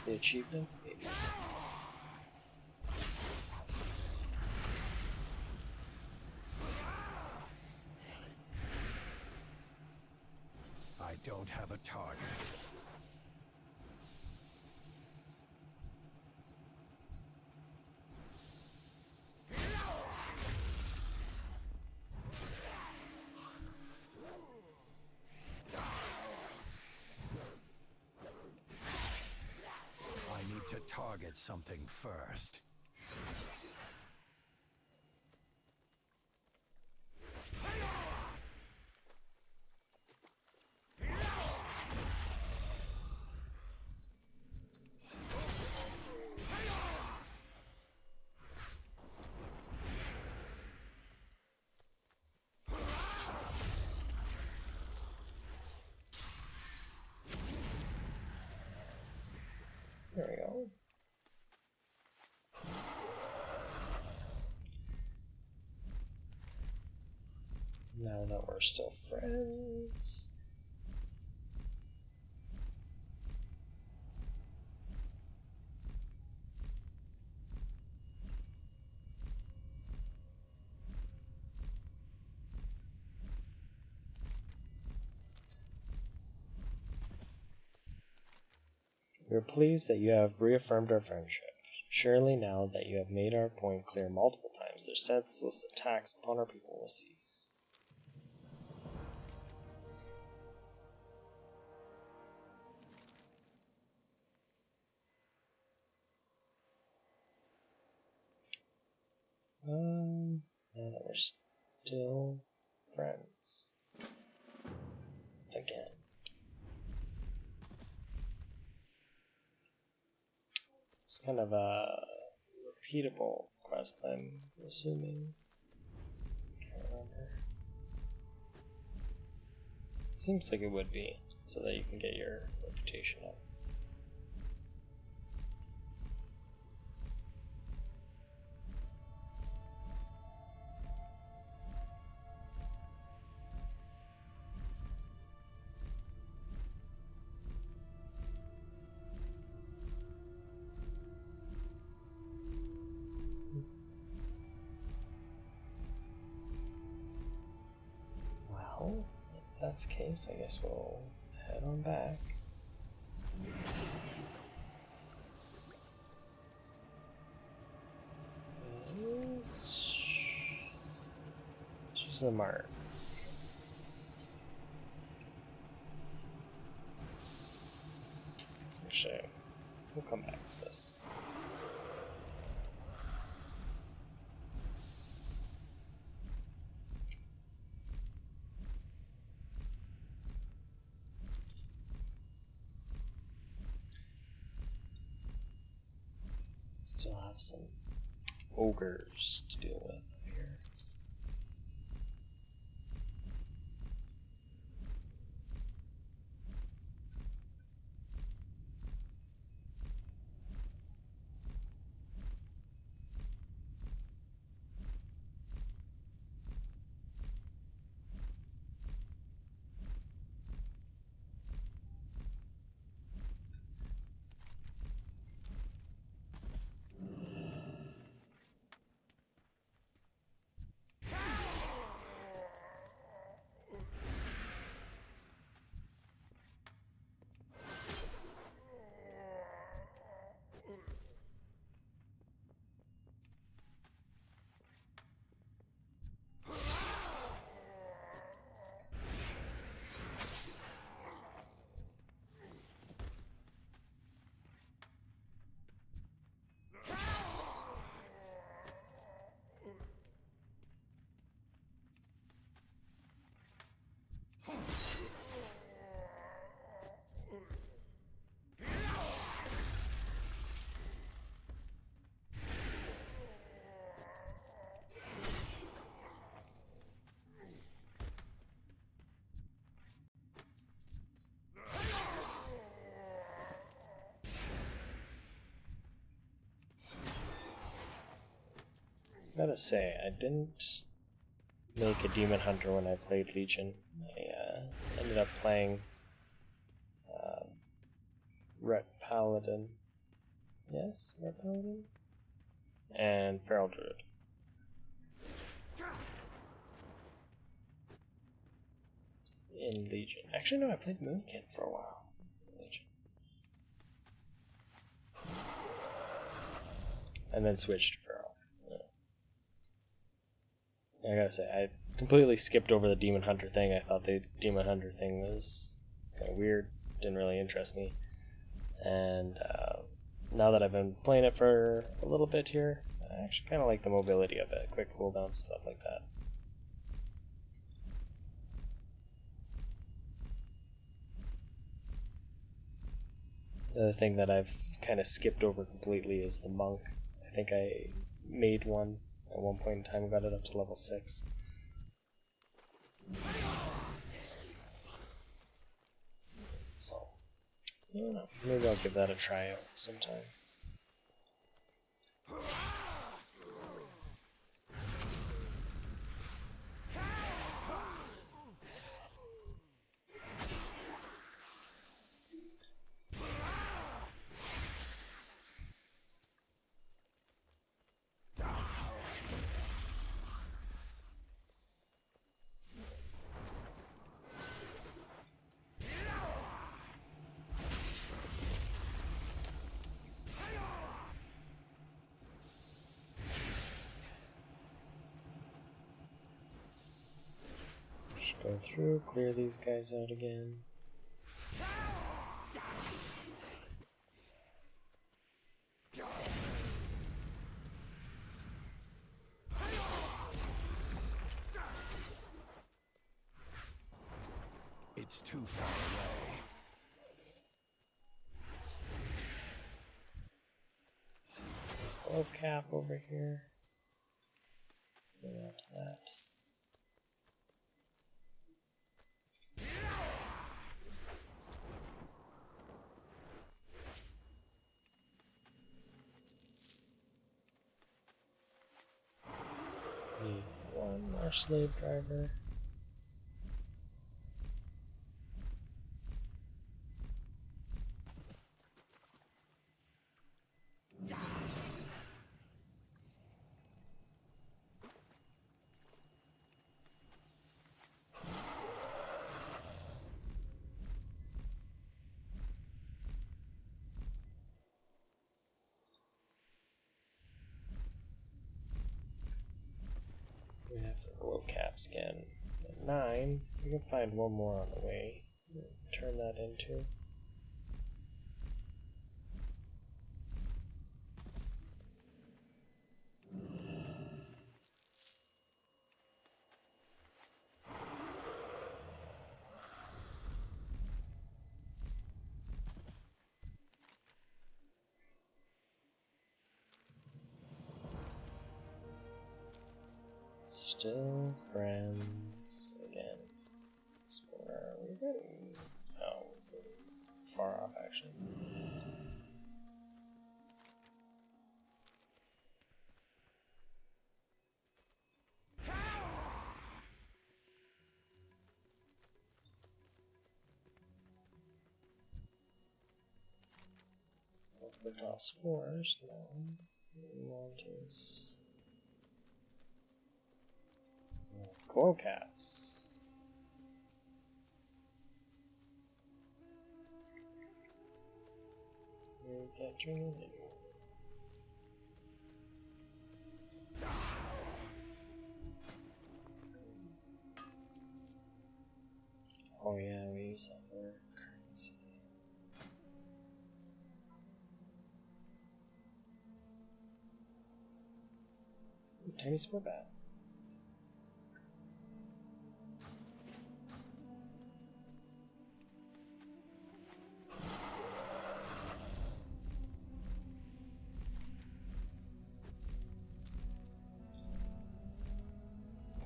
The achievement? Maybe. I don't have a target. I need to target something first. There we go. Now that we're still friends. We are pleased that you have reaffirmed our friendship. Surely now that you have made our point clear multiple times, their senseless attacks upon our people will cease. And we're still friends. Again. It's kind of a repeatable quest, I'm assuming. Can't remember. Seems like it would be, so that you can get your reputation up. Well, if that's the case, I guess we'll head on back. She's the mark. Actually, we'll come back to this. Still have some ogres to deal with up here. Gotta say, I didn't make a Demon Hunter when I played Legion. I ended up playing Ret Paladin. Yes, Ret Paladin? And Feral Druid. In Legion. Actually, no, I played Moonkin for a while. In Legion. And then switched to Feral. I gotta say, I completely skipped over the Demon Hunter thing. I thought the Demon Hunter thing was kind of weird. Didn't really interest me. And now that I've been playing it for a little bit here, I actually kind of like the mobility of it. Quick cooldowns, stuff like that. The other thing that I've kind of skipped over completely is the monk. I think I made one at one point in time and got it up to level 6. So, I don't know. Maybe I'll give that a try out sometime. Go through, clear these guys out again. It's too far away. Low cap over here. Go on to that. Need one more slave driver. We have the glow caps again. At 9, we can find one more on the way. Turn that into. Still friends again. So where are we getting? Oh, we're far off actually. For toss fours now. What we want is glow caps. We're capturing it. Oh yeah, we use that for currency. Ooh, tiny spore bat.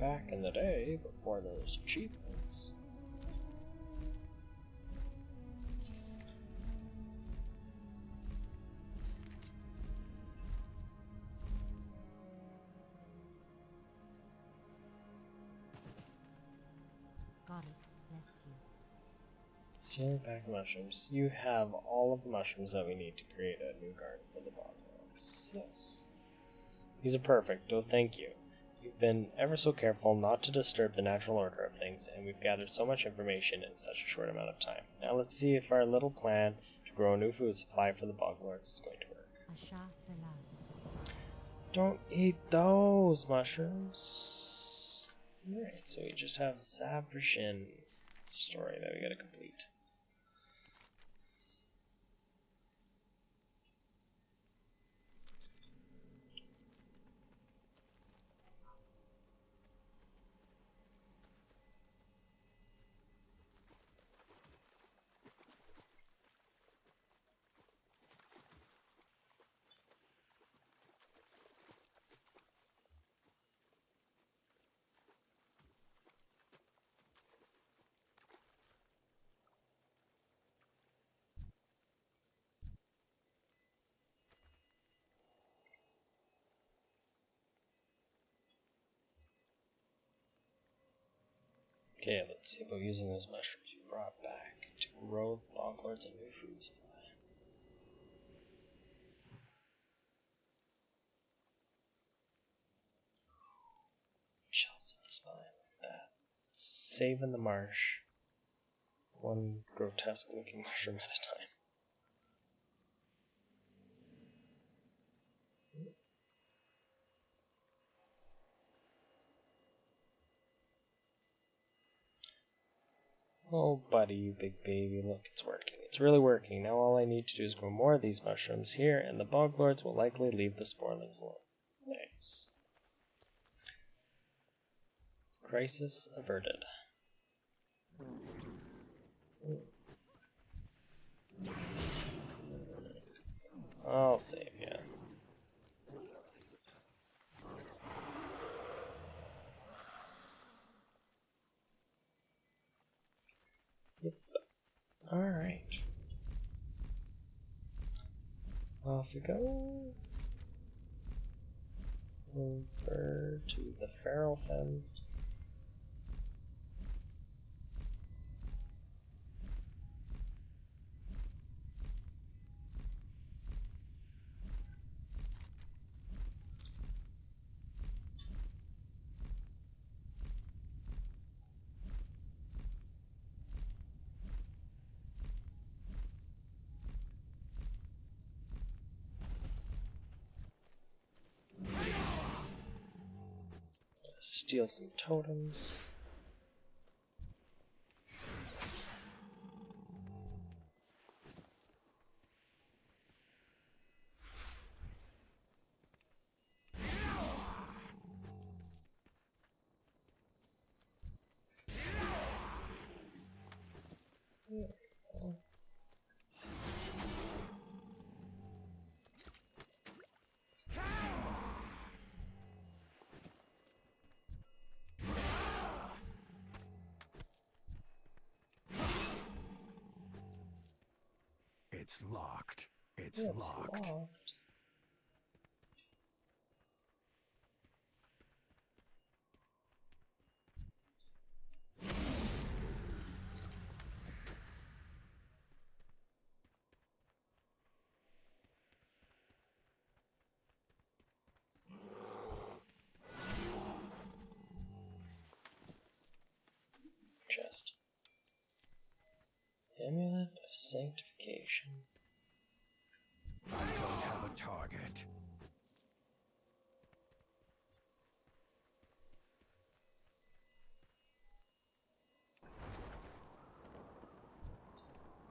Back in the day, before there was achievements. Goddess bless you. Stealing back mushrooms. You have all of the mushrooms that we need to create a new garden for the bottlenecks. Yes. These are perfect. Oh, thank you. You've been ever so careful not to disturb the natural order of things, and we've gathered so much information in such a short amount of time. Now let's see if our little plan to grow a new food supply for the Boglords is going to work. Asha Felad. Don't eat those mushrooms. Alright, so we just have Zabrashin story that we gotta complete. Okay, let's see about using those mushrooms you brought back to grow the Boglords a new food supply. Shells in the spine like that. Saving the marsh. One grotesque looking mushroom at a time. Oh, buddy, you big baby. Look, it's working. It's really working. Now all I need to do is grow more of these mushrooms here, and the bog lords will likely leave the sporelings alone. Nice. Crisis averted. I'll save you. Yep. Alright. Off we go. Over to the Feral Fen. Steal some totems. It's locked. It's It's locked. locked. Chest. Amulet of Sanctification. I don't have a target.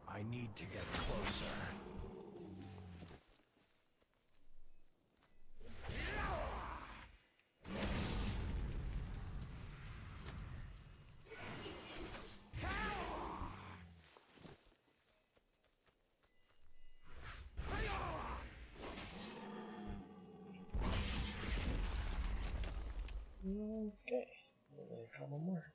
I need to get closer. Okay, only a couple more.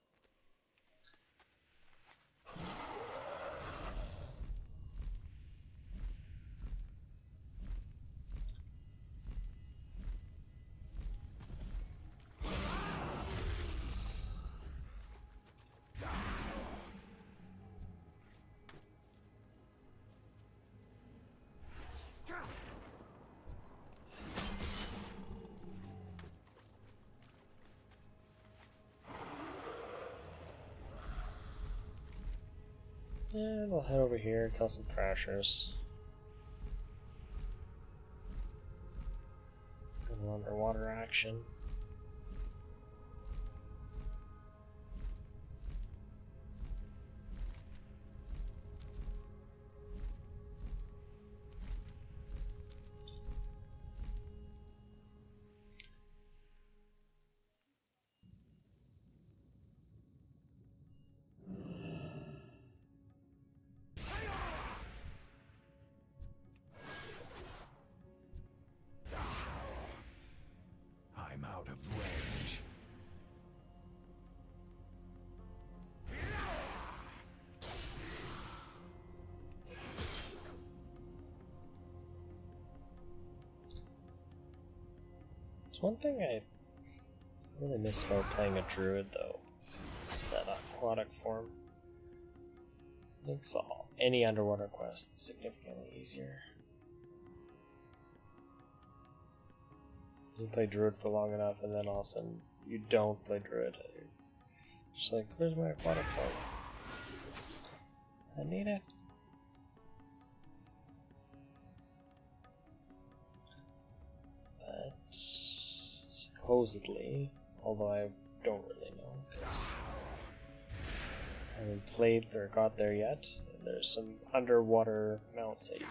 And we'll head over here, kill some thrashers. A little underwater action. I'm out of range. There's one thing I really miss about playing a druid, though. It's that aquatic form. Makes any underwater quest significantly easier. You play druid for long enough, and then all of a sudden you don't play druid. You're just like, where's my aquatic form? I need it. But supposedly, although I don't really know, because I haven't played or got there yet. There's some underwater mounts that you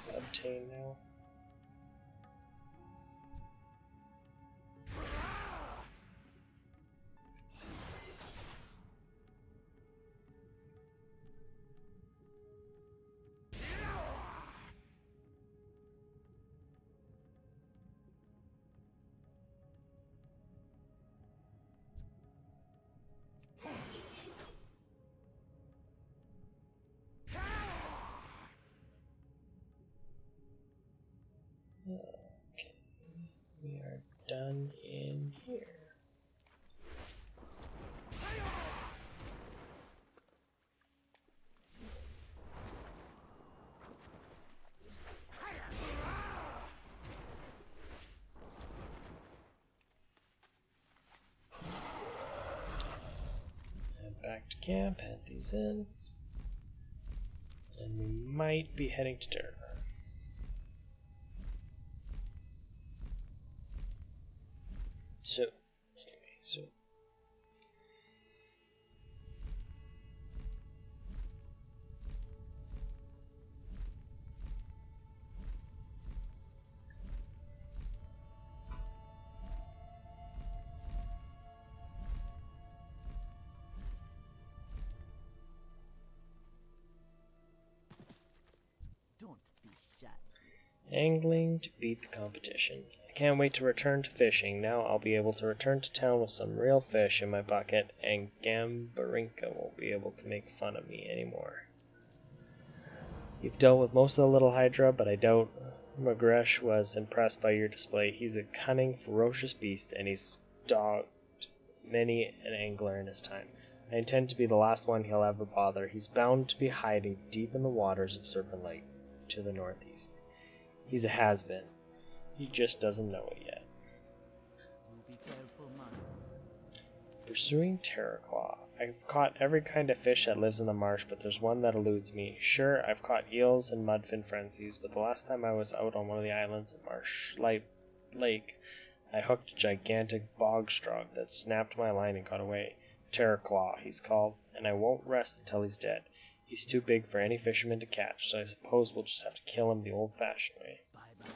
can obtain now. Okay, we are done in here. And back to camp, head these in, and we might be heading to Terokkar. So, anyway, so Don't be shy. angling to beat the competition. I can't wait to return to fishing. Now I'll be able to return to town with some real fish in my bucket, and Gambarinka won't be able to make fun of me anymore. You've dealt with most of the little Hydra, but I doubt Magresh was impressed by your display. He's a cunning, ferocious beast, and he's dogged many an angler in his time. I intend to be the last one he'll ever bother. He's bound to be hiding deep in the waters of Serpent Lake, to the northeast. He's a has-been. He just doesn't know it yet. You be careful, man. Pursuing Terokkar. I've caught every kind of fish that lives in the marsh, but there's one that eludes me. Sure, I've caught eels and mudfin frenzies, but the last time I was out on one of the islands at Marsh Lake, I hooked a gigantic bog strog that snapped my line and got away. Terokkar, he's called, and I won't rest until he's dead. He's too big for any fisherman to catch, so I suppose we'll just have to kill him the old-fashioned way. Bye-bye now.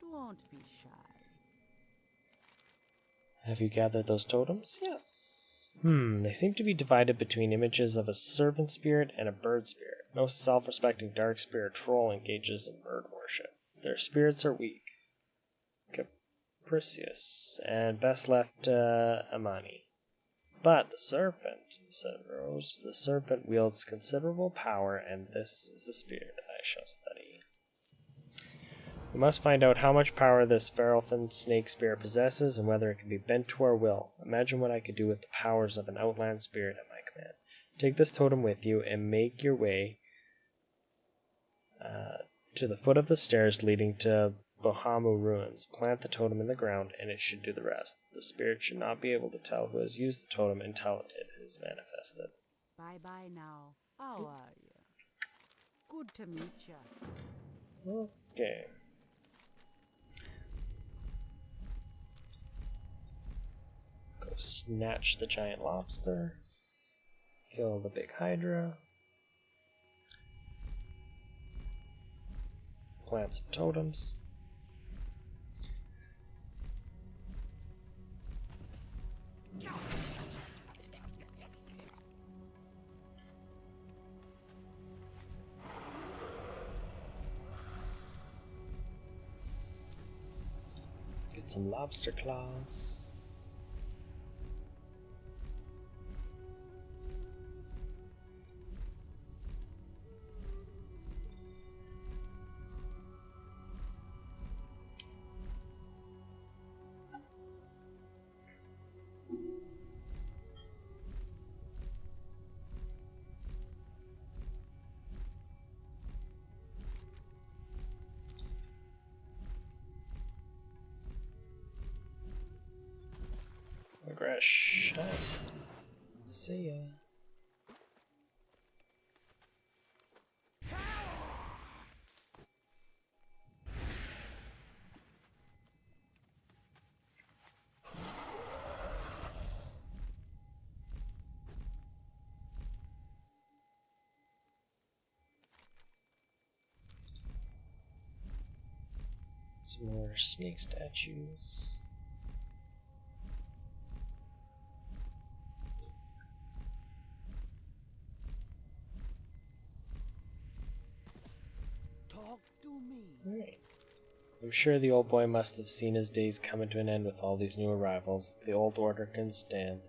Don't be shy. Have you gathered those totems? Yes. They seem to be divided between images of a serpent spirit and a bird spirit. No self-respecting dark spirit troll engages in bird worship. Their spirits are weak, capricious, and best left Amani. But the serpent, said Rose, the serpent wields considerable power, and this is the spirit I shall study. We must find out how much power this Feralfin snake spirit possesses and whether it can be bent to our will. Imagine what I could do with the powers of an outland spirit at my command. Take this totem with you and make your way to the foot of the stairs leading to Bohamu ruins. Plant the totem in the ground and it should do the rest. The spirit should not be able to tell who has used the totem until it is manifested. Bye-bye now. How are you? Good to meet you. Okay. Go snatch the giant lobster. Kill the big Hydra. Plant some totems. Get some lobster claws. Magresh. See ya. Some more snake statues. Talk to me. Alright. I'm sure the old boy must have seen his days coming to an end with all these new arrivals. The old order can stand.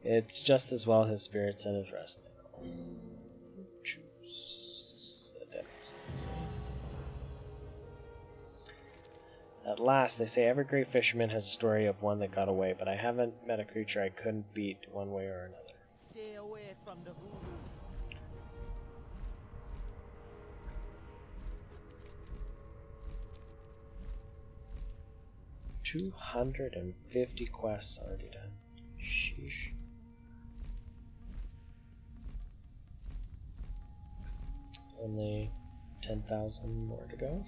It's just as well his spirit's at his rest now. Choose a deficit. At last, they say every great fisherman has a story of one that got away, but I haven't met a creature I couldn't beat one way or another. Stay away from the voodoo. 250 quests already done. Sheesh. Only 10,000 more to go.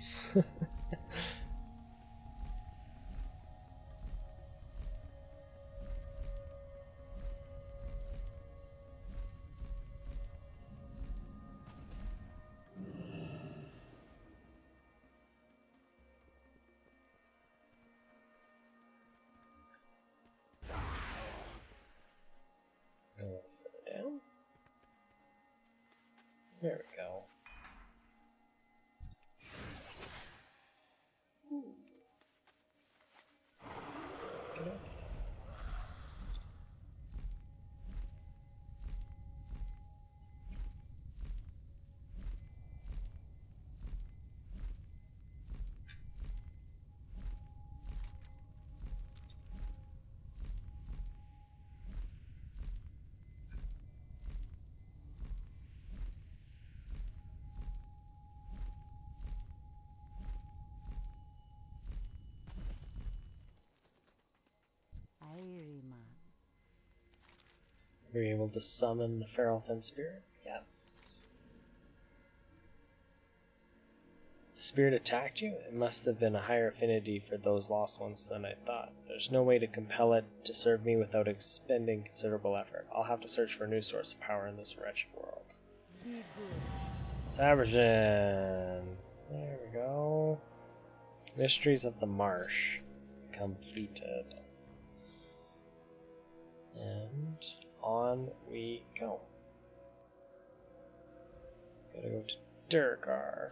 Down. There we go. Get up. Were you able to summon the feral thin spirit? Yes. The spirit attacked you? It must have been a higher affinity for those lost ones than I thought. There's no way to compel it to serve me without expending considerable effort. I'll have to search for a new source of power in this wretched world. Sabergen! There we go. Mysteries of the Marsh. Completed. And on we go. Gotta go to Terokkar.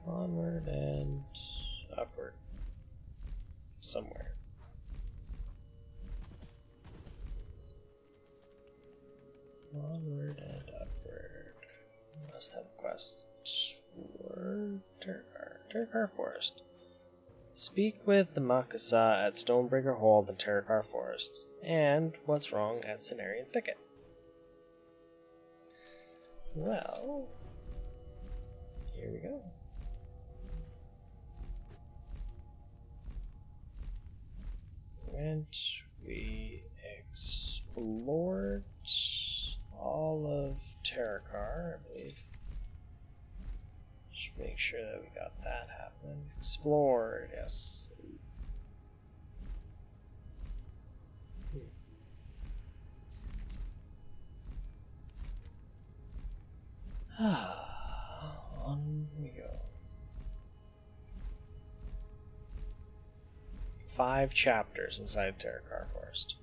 Onward and upward. Somewhere. Onward and upward. Must have a quest for Terokkar Forest. Speak with the Makasa at Stonebreaker Hold in Terokkar Forest. And what's wrong at Cenarian Thicket? Well, here we go. We explored all of Terokkar, I believe. Just make sure that we got that happening. Explored, yes. On we go. 5 chapters inside Terokkar Forest.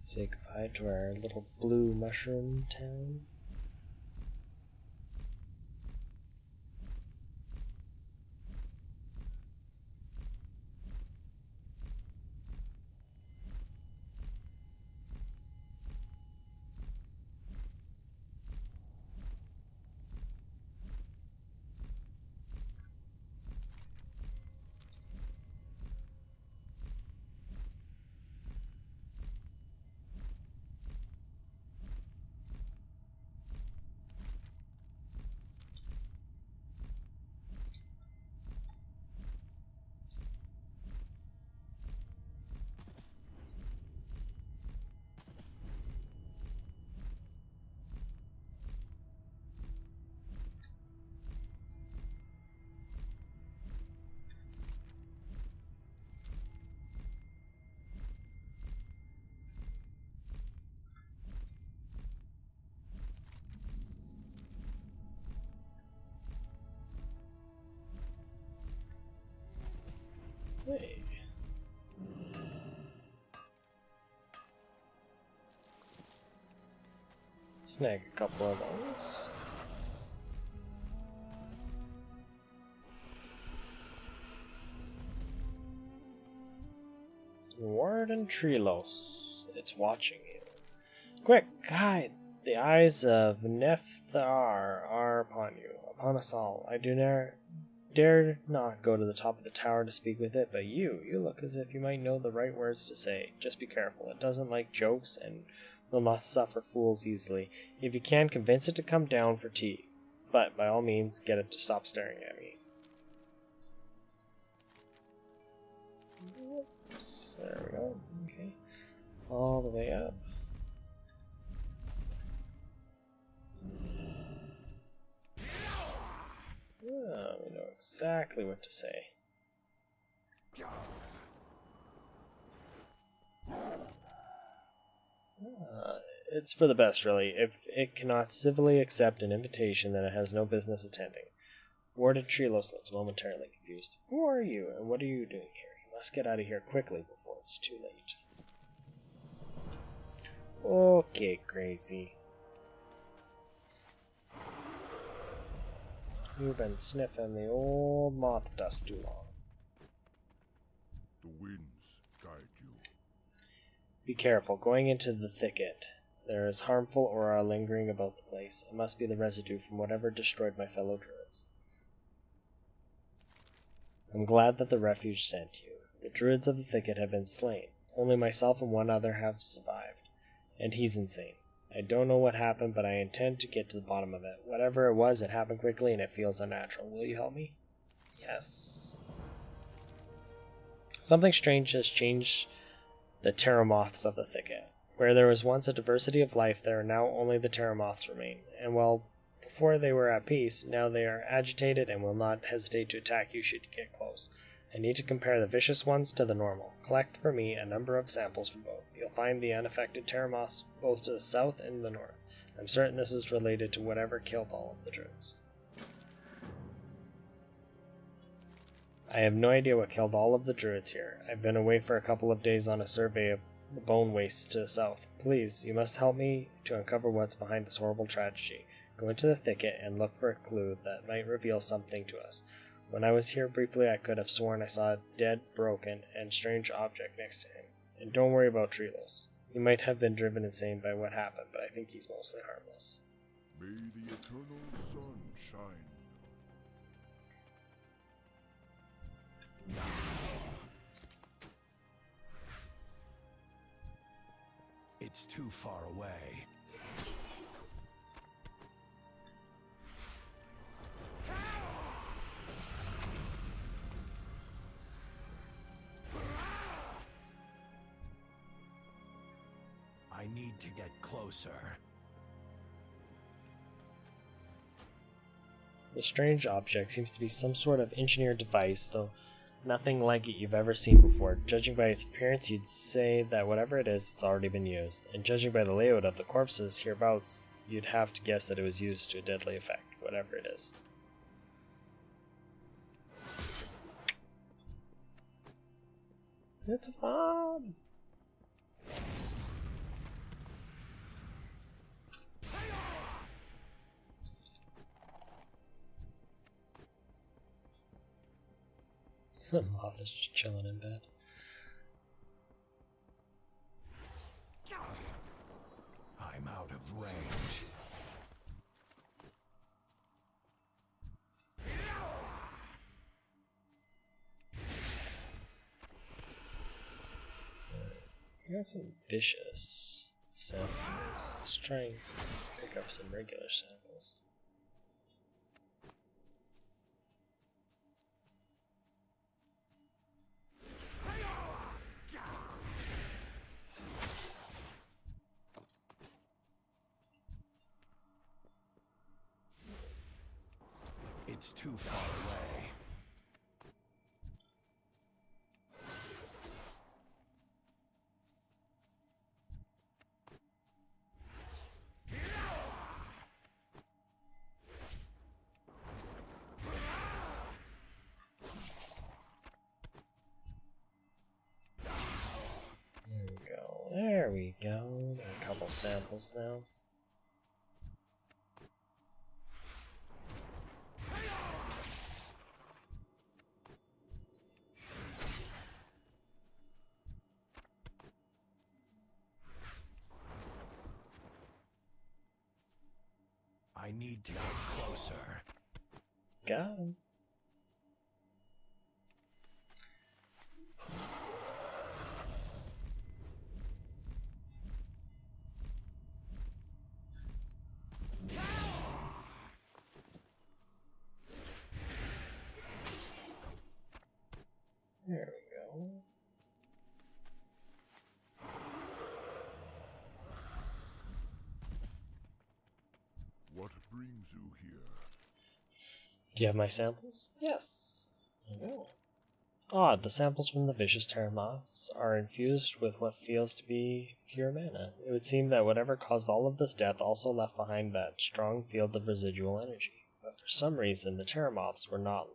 Say goodbye to our little blue mushroom town. Hey. Snag a couple of those. Warden Treelos, it's watching you. Quick, hide! The eyes of Nephthar are upon you, upon us all. I dare not go to the top of the tower to speak with it, but you look as if you might know the right words to say. Just be careful. It doesn't like jokes and will not suffer fools easily. If you can, convince it to come down for tea. But, by all means, get it to stop staring at me. Oops, there we go. Okay. All the way up. Oh, we know exactly what to say. It's for the best, really. If it cannot civilly accept an invitation, then it has no business attending. Warden Treelos looks momentarily confused. Who are you, and what are you doing here? You must get out of here quickly before it's too late. Okay, crazy. You've been sniffing the old moth dust too long. The winds guide you. Be careful, going into the thicket. There is harmful aura lingering about the place. It must be the residue from whatever destroyed my fellow druids. I'm glad that the refuge sent you. The druids of the thicket have been slain. Only myself and one other have survived. And he's insane. I don't know what happened, but I intend to get to the bottom of it. Whatever it was, it happened quickly and it feels unnatural. Will you help me? Yes. Something strange has changed the Terramoths of the thicket. Where there was once a diversity of life, there are now only the Terramoths remain. And while before they were at peace, now they are agitated and will not hesitate to attack you should you get close. I need to compare the vicious ones to the normal. Collect for me a number of samples from both. You'll find the unaffected Terramoths both to the south and the north. I'm certain this is related to whatever killed all of the druids. I have no idea what killed all of the druids here. I've been away for a couple of days on a survey of the bone wastes to the south. Please, you must help me to uncover what's behind this horrible tragedy. Go into the thicket and look for a clue that might reveal something to us. When I was here briefly, I could have sworn I saw a dead, broken, and strange object next to him. And don't worry about Treelos. He might have been driven insane by what happened, but I think he's mostly harmless. May the eternal sun shine. It's too far away. I need to get closer. The strange object seems to be some sort of engineered device, though nothing like it you've ever seen before. Judging by its appearance, you'd say that whatever it is, it's already been used. And judging by the layout of the corpses hereabouts, you'd have to guess that it was used to a deadly effect, whatever it is. It's a bomb! The moth is just chilling in bed. I'm out of range. We got some vicious samples. Let's try and pick up some regular samples. It's too far away. samples now. I need to get closer. Got him. There we go. What brings you here? Do you have my samples? Yes. I know. Odd, the samples from the vicious Terramoths are infused with what feels to be pure mana. It would seem that whatever caused all of this death also left behind that strong field of residual energy. But for some reason, the Terramoths were not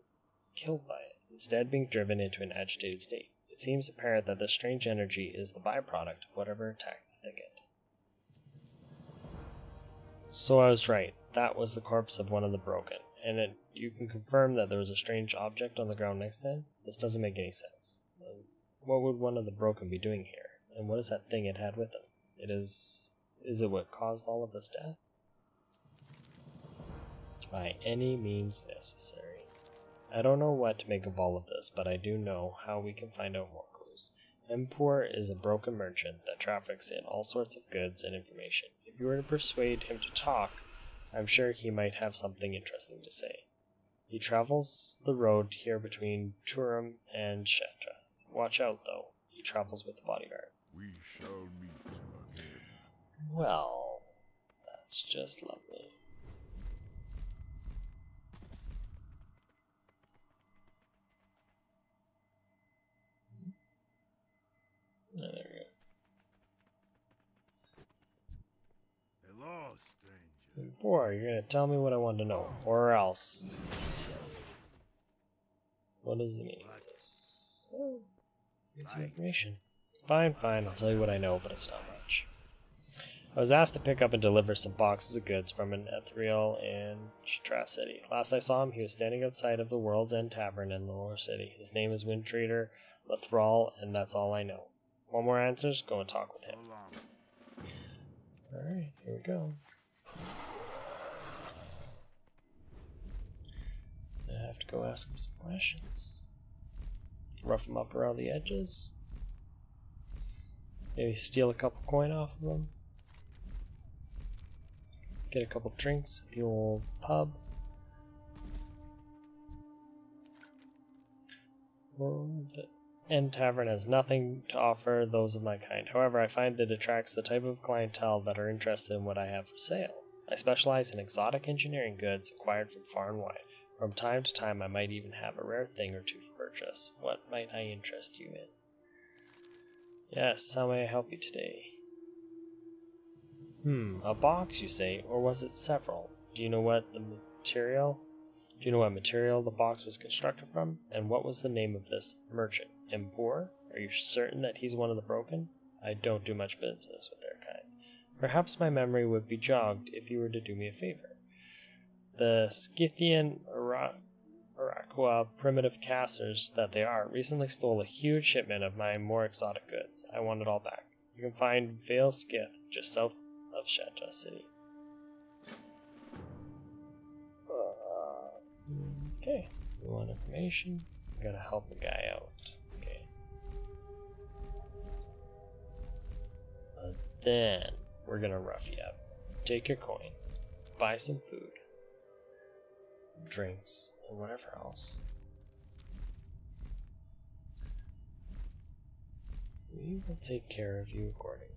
killed by it, instead being driven into an agitated state. It seems apparent that this strange energy is the byproduct of whatever attacked the thicket. So I was right. That was the corpse of one of the broken. And you can confirm that there was a strange object on the ground next to him? This doesn't make any sense. What would one of the broken be doing here? And what is that thing it had with him? Is it what caused all of this death? By any means necessary. I don't know what to make of all of this, but I do know how we can find out more clues. Empor is a broken merchant that traffics in all sorts of goods and information. If you were to persuade him to talk, I'm sure he might have something interesting to say. He travels the road here between Turum and Shattrath. Watch out, though. He travels with a bodyguard. We shall meet again. Well, that's just lovely. There we go. Hello, stranger. Boy, you're gonna tell me what I want to know, or else. What does it mean? This? Oh, get some information. Fine, I'll tell you what I know, but it's not much. I was asked to pick up and deliver some boxes of goods from an ethereal in Shattrath City. Last I saw him, he was standing outside of the World's End Tavern in the lower city. His name is Windtrader Lethral, and that's all I know. Want more answers? Go and talk with him. Alright, here we go. I have to go ask him some questions. Rough him up around the edges. Maybe steal a couple coin off of him. Get a couple drinks at the old pub. Well, the End Tavern has nothing to offer those of my kind. However, I find it attracts the type of clientele that are interested in what I have for sale. I specialize in exotic engineering goods acquired from far and wide. From time to time, I might even have a rare thing or two for purchase. What might I interest you in? Yes, how may I help you today? A box, you say, or was it several? Do you know what material the box was constructed from? And what was the name of this merchant? Empor? Are you certain that he's one of the broken? I don't do much business with their kind. Perhaps my memory would be jogged if you were to do me a favor. The Scythian Iroquois primitive casters that they are recently stole a huge shipment of my more exotic goods. I want it all back. You can find Vale Skith just south of Shattrath City. Okay, we want information. We gotta help the guy out. Okay. But then we're gonna rough you up. Take your coin, buy some food, drinks, and whatever else. We will take care of you accordingly.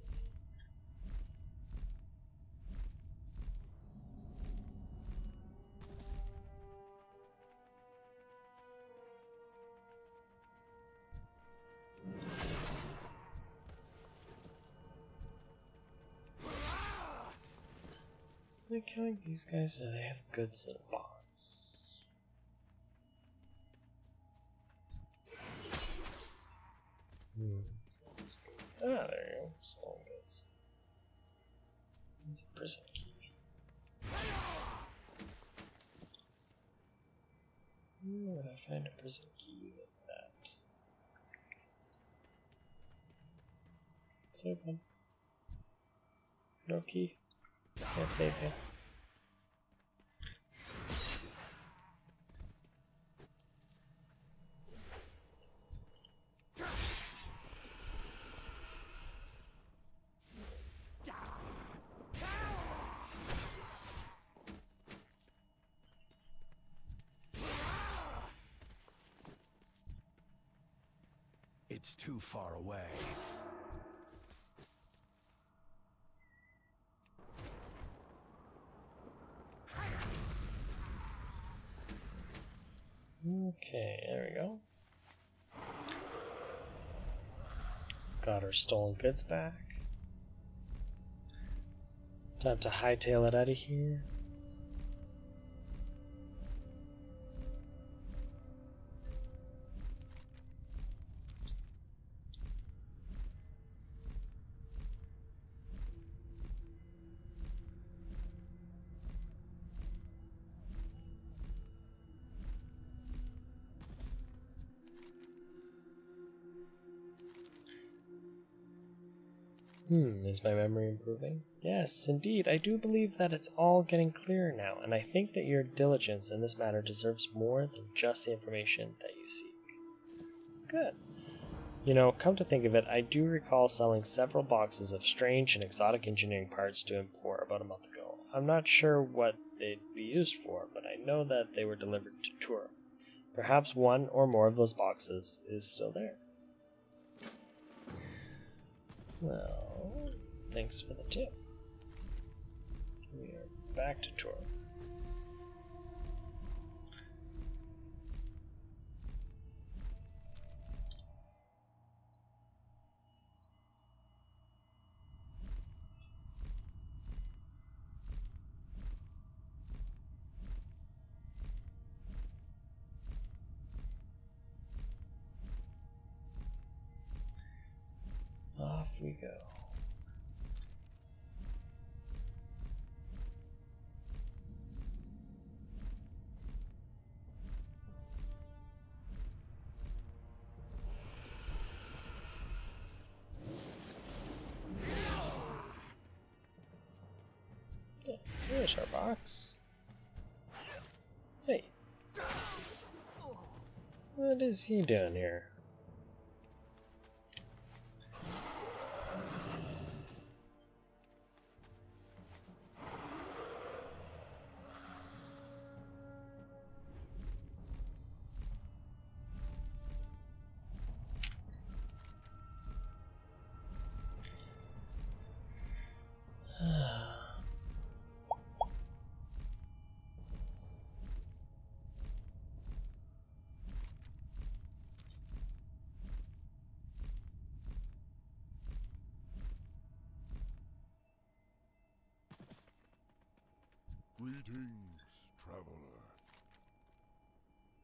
Am I killing these guys, or do they have goods in a box? Ah, there you go. Stolen goods. It's a prison key. Where would I find a prison key like that? Save one. No key. Can't save him. It's too far away. Okay, there we go. Got our stolen goods back. Time to hightail it out of here. Is my memory improving? Yes, indeed. I do believe that it's all getting clearer now, and I think that your diligence in this matter deserves more than just the information that you seek. Good. You know, come to think of it, I do recall selling several boxes of strange and exotic engineering parts to Empor about a month ago. I'm not sure what they'd be used for, but I know that they were delivered to Tour. Perhaps one or more of those boxes is still there. Well, thanks for the tip. We are back to Tour. Off we go. Here's our box. Hey. What is he doing here? Greetings, traveler.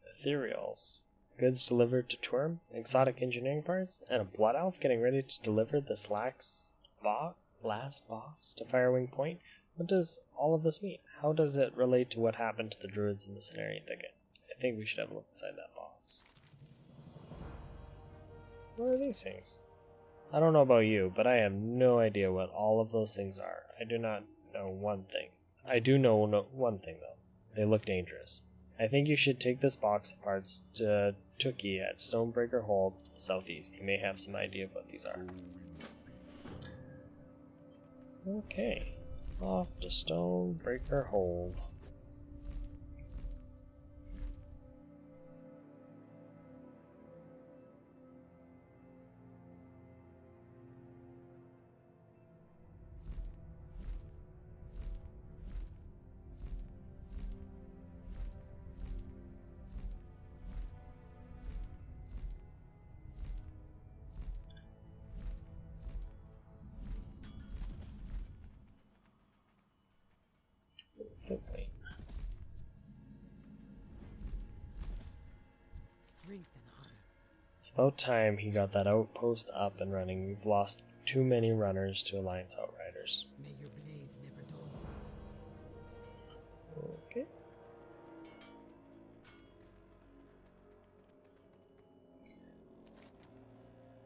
Ethereals. Goods delivered to Twirm, exotic engineering parts, and a blood elf getting ready to deliver this last box to Firewing Point. What does all of this mean? How does it relate to what happened to the druids in the Cenarian Thicket? I think we should have a look inside that box. What are these things? I don't know about you, but I have no idea what all of those things are. I do not know one thing. I do know one thing, though. They look dangerous. I think you should take this box of parts to Tookie at Stonebreaker Hold to the southeast. He may have some idea of what these are. Okay. Off to Stonebreaker Hold. Footplate. Strength and honor. It's about time he got that outpost up and running. We've lost too many runners to Alliance Outriders. May your blades never Okay.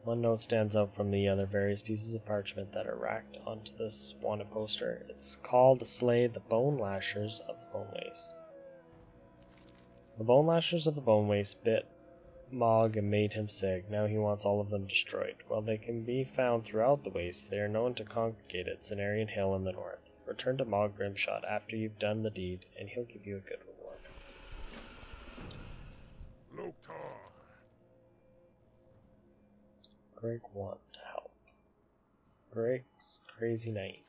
One note stands out from the other various pieces of parchment that are racked onto this wanted poster. It's called Slay the Bone Lashers of the Bone Waste. The Bone Lashers of the Bone Waste bit Mog and made him sick. Now he wants all of them destroyed. While they can be found throughout the waste, they are known to congregate at Cenarian Hill in the north. Return to Mog Grimshot after you've done the deed, and he'll give you a good reward. Loktar. Greg want to help. Greg's crazy night.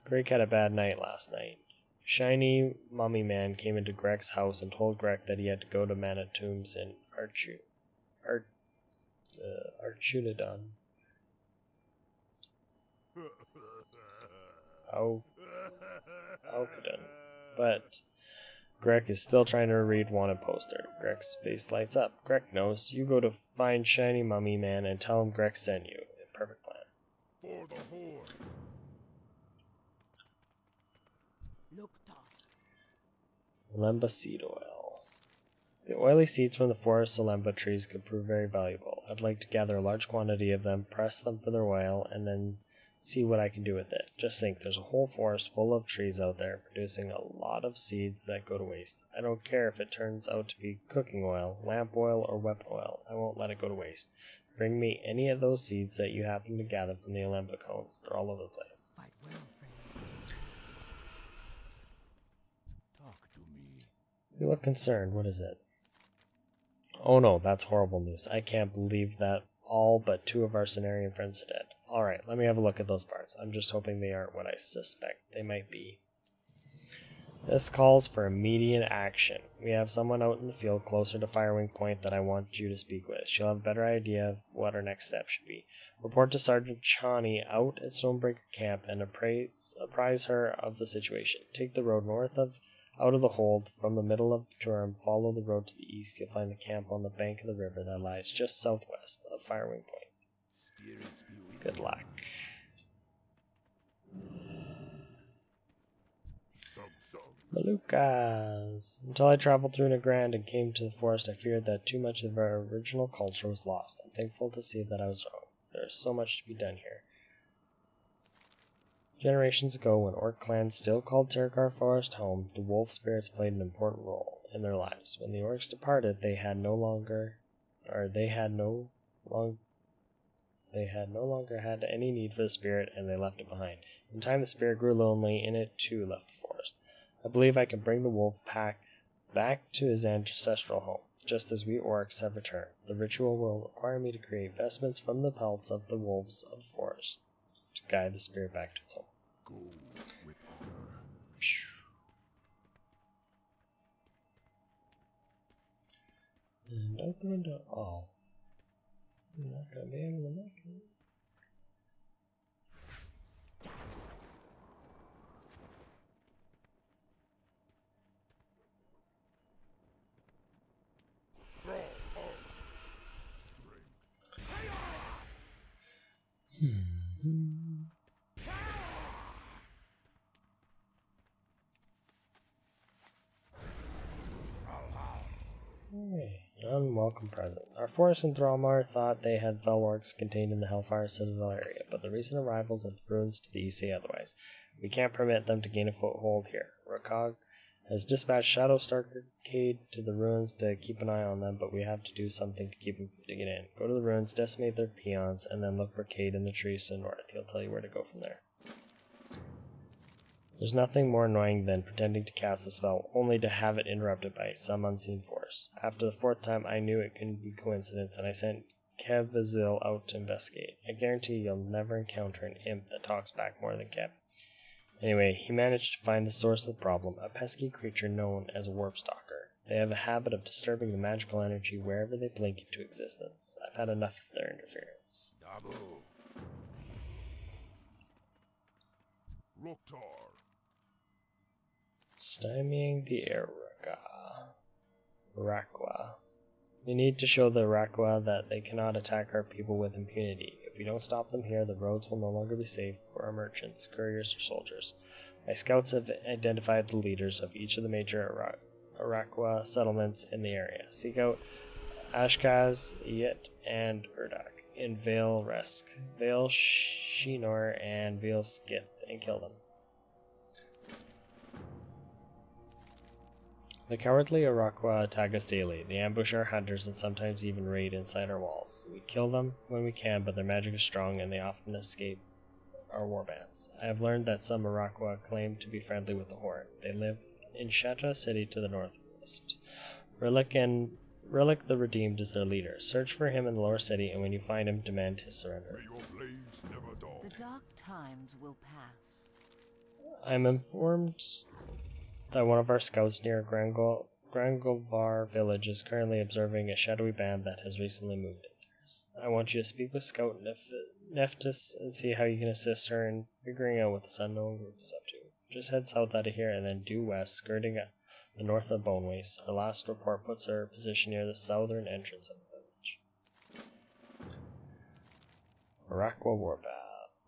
Greg had a bad night last night. Shiny Mummy Man came into Greg's house and told Greg that he had to go to Mana Tombs in Archunodon. Alcadon. But Greg is still trying to read wanted poster. Greg's face lights up. Greg knows. You go to find Shiny Mummy Man and tell him Greg sent you. A perfect plan. For the Horde. Loktar. Lemba seed oil. The oily seeds from the forest Lemba trees could prove very valuable. I'd like to gather a large quantity of them, press them for their oil, and then see what I can do with it. Just think, there's a whole forest full of trees out there producing a lot of seeds that go to waste. I don't care if it turns out to be cooking oil, lamp oil, or weapon oil. I won't let it go to waste. Bring me any of those seeds that you happen to gather from the Alemba cones. They're all over the place. Fight well, friend. Talk to me. You look concerned. What is it? Oh no, that's horrible news. I can't believe that all but 2 of our Cenarian friends are dead. Alright, let me have a look at those parts. I'm just hoping they aren't what I suspect they might be. This calls for immediate action. We have someone out in the field closer to Firewing Point that I want you to speak with. She'll have a better idea of what our next step should be. Report to Sergeant Chani out at Stonebreaker Camp and apprise her of the situation. Take the road north out of the hold from the middle of the term. Follow the road to the east. You'll find the camp on the bank of the river that lies just southwest of Firewing Point. Spirits be with Good luck. Malukas. Until I traveled through Nagrand and came to the forest, I feared that too much of our original culture was lost. I'm thankful to see that I was wrong. There's so much to be done here. Generations ago, when Orc clans still called Terokkar Forest home, the wolf spirits played an important role in their lives. When the orcs departed, they had no longer had any need for the spirit, and they left it behind. In time, the spirit grew lonely, and it too left the forest. I believe I can bring the wolf pack back to his ancestral home, just as we orcs have returned. The ritual will require me to create vestments from the pelts of the wolves of the forest to guide the spirit back to its home. go with honor. And open to all. I'm not gonna be able to make it. Hey, unwelcome present. Our forest in Thralmar thought they had fell orcs contained in the Hellfire Citadel area, but the recent arrivals of the ruins to the east say otherwise. We can't permit them to gain a foothold here. Rakog has dispatched Shadow Starcade to the ruins to keep an eye on them, but we have to do something to keep them from digging in. Go to the ruins, decimate their peons, and then look for Cade in the trees to the north. He'll tell you where to go from there. There's nothing more annoying than pretending to cast a spell, only to have it interrupted by some unseen force. After the 4th time, I knew it couldn't be coincidence, and I sent Kevazil out to investigate. I guarantee you'll never encounter an imp that talks back more than Kev. Anyway, he managed to find the source of the problem, a pesky creature known as a warp stalker. They have a habit of disturbing the magical energy wherever they blink into existence. I've had enough of their interference. Dabu. Loktar. Stymieing the Irakwa. We need to show the Irakwa that they cannot attack our people with impunity. If we don't stop them here, the roads will no longer be safe for our merchants, couriers, or soldiers. My scouts have identified the leaders of each of the major Arakwa settlements in the area. Seek out Ashkaz, Yit, and Urdak in Vale Resk, Vale Shinor, and Vale Skith, and kill them. The cowardly Arakwa attack us daily. They ambush our hunters and sometimes even raid inside our walls. We kill them when we can, but their magic is strong and they often escape our warbands. I have learned that some Arakwa claim to be friendly with the Horde. They live in Shata City to the northwest. Relic the Redeemed is their leader. Search for him in the lower city, and when you find him, demand his surrender. May your blades never dull. The dark times will pass. I'm informed that one of our scouts near Grangovar village is currently observing a shadowy band that has recently moved in. I want you to speak with Scout Neftis and see how you can assist her in figuring out what this unknown group is up to. Just head south out of here and then due west, skirting the north of Bone Waste. Our last report puts our position near the southern entrance of the village. Arakwa Warpath.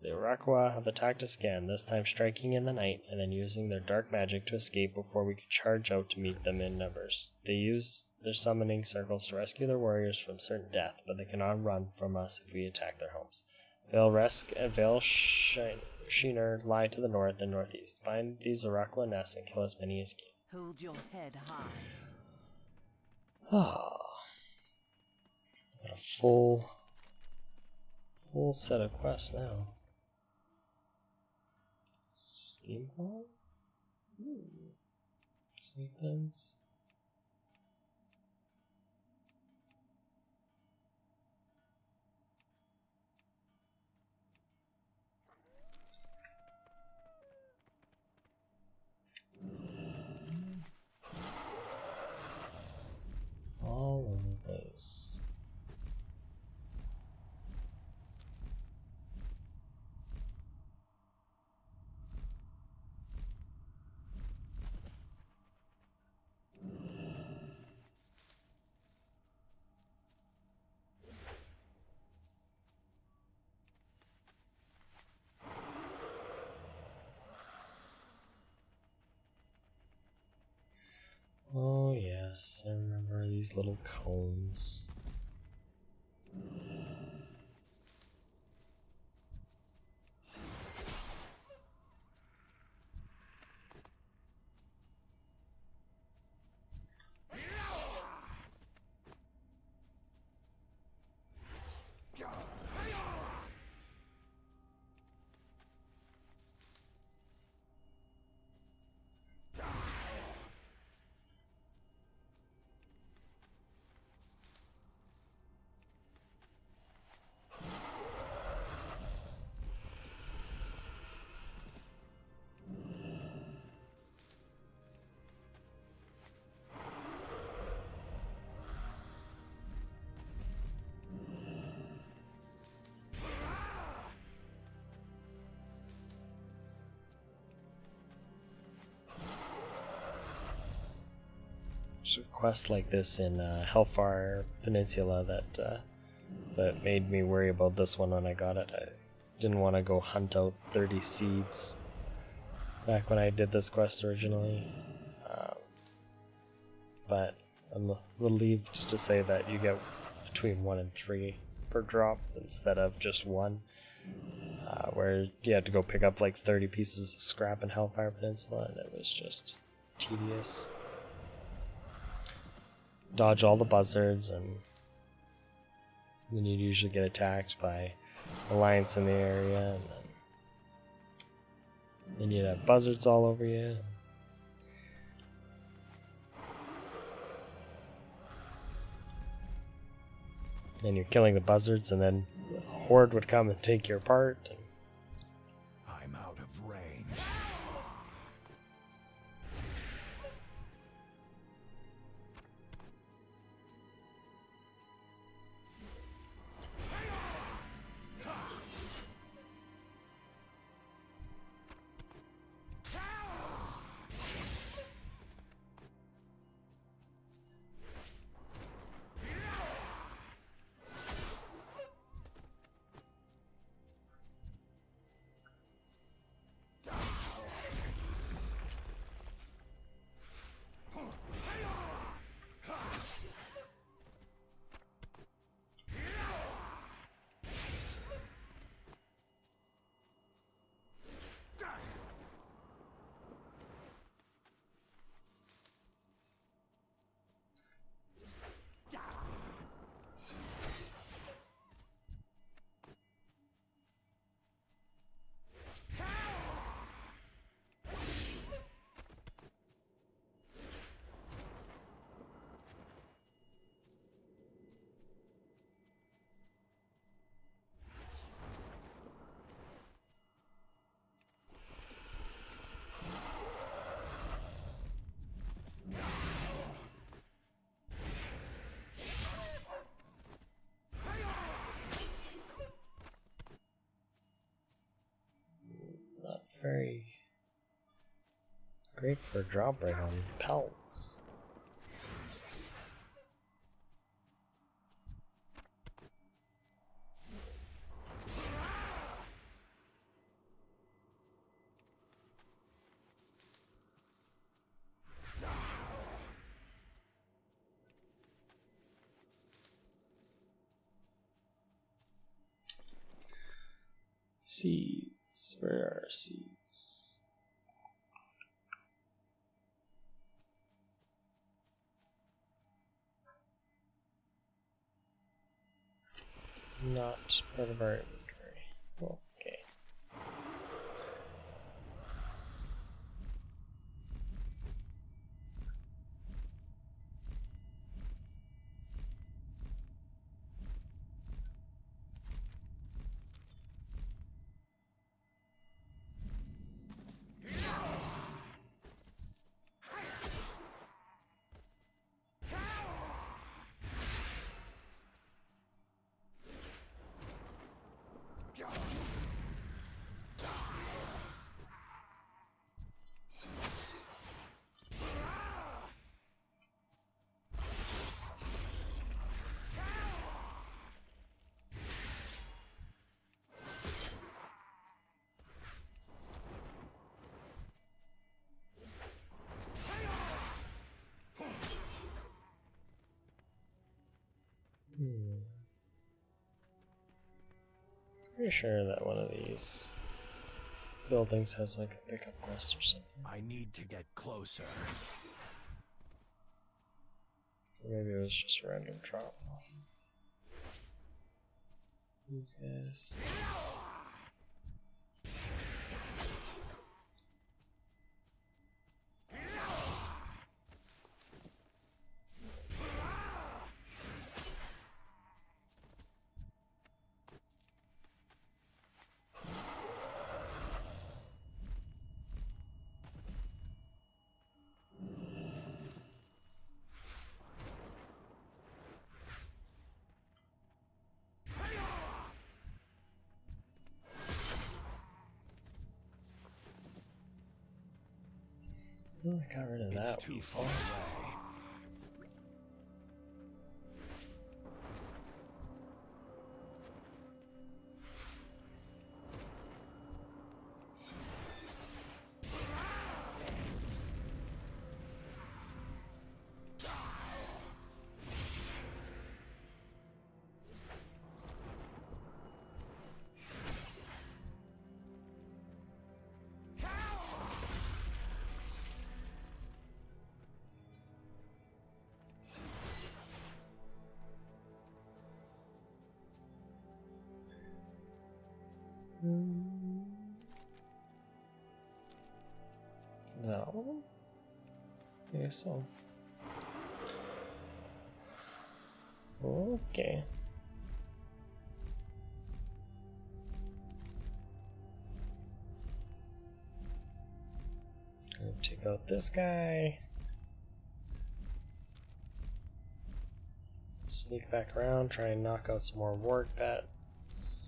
The Arakwa have attacked us again, this time striking in the night and then using their dark magic to escape before we could charge out to meet them in numbers. They use their summoning circles to rescue their warriors from certain death, but they cannot run from us if we attack their homes. Vale Resk and Vale Sheener lie to the north and northeast. Find these Arakwa nests and kill as many as you can. Hold your head high. Got a full set of quests now. Steamfall? Sleep-ins? All over the place. Oh yes, I remember these little cones. There's a quest like this in Hellfire Peninsula that made me worry about this one when I got it. I didn't want to go hunt out 30 seeds back when I did this quest originally. But I'm relieved to say that you get between 1 and 3 per drop instead of just 1. Where you had to go pick up like 30 pieces of scrap in Hellfire Peninsula, and it was just tedious. Dodge all the buzzards, and then you'd usually get attacked by Alliance in the area, and then you'd have buzzards all over you. Then you're killing the buzzards, and then the Horde would come and take your part. And I'm out of range. Great for drop rate on pelts. Seeds. Where are seeds? Not part of our inventory. Okay. Pretty sure that one of these buildings has like a pickup quest or something. I need to get closer. Or maybe it was just a random drop. These guys. Oh, I got rid of that Too weasel. far away. Is that all of them? I guess so. Okay. Gonna take out this guy. Sneak back around, try and knock out some more ward bats.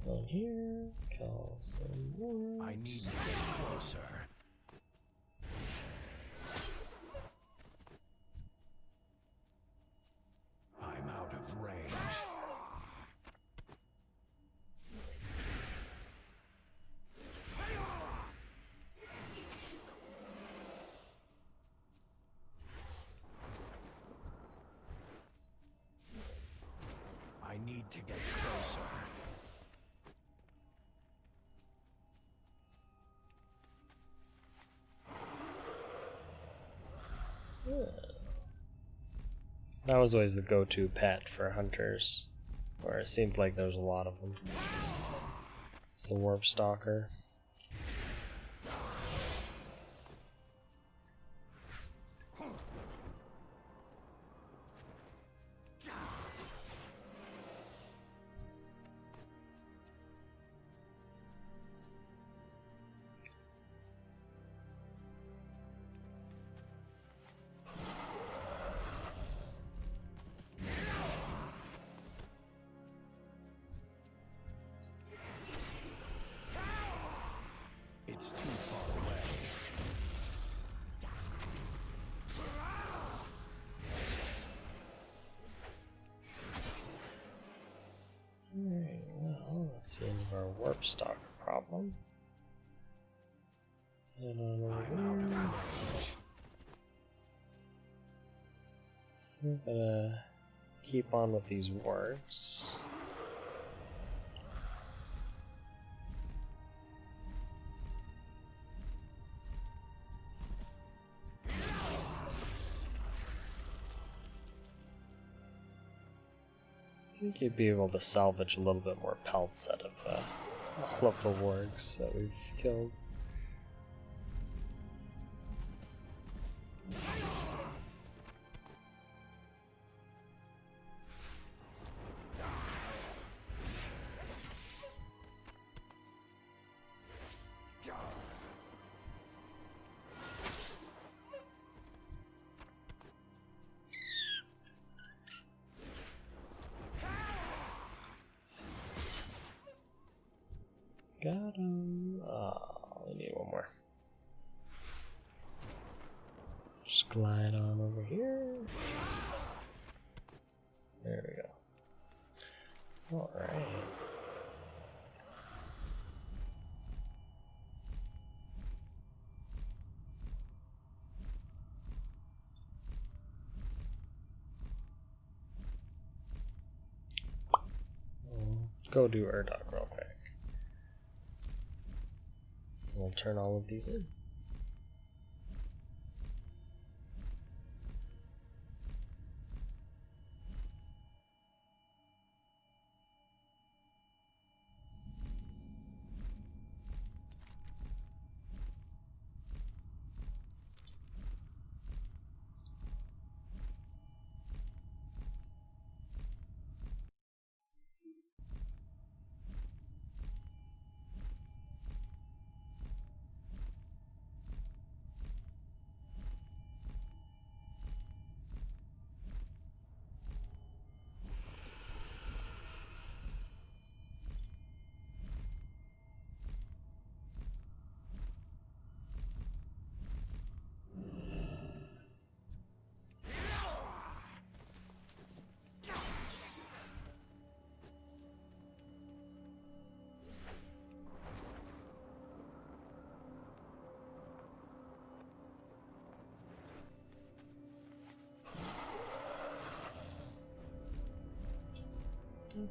Go in here, kill some more. I need to get closer. I'm out of range. I need to get closer. That was always the go-to pet for hunters, where it seemed like there was a lot of them. It's the Warp Stalker. It's too far away. Alright, well, that's the end of our Warp Stalker problem. And on over here. So I'm gonna keep on with these wargs. I think you'd be able to salvage a little bit more pelts out of all of the wargs that we've killed. Got him. We need one more. Just glide on over here. There we go. Alright. Go do Urdok real quick. We'll turn all of these in.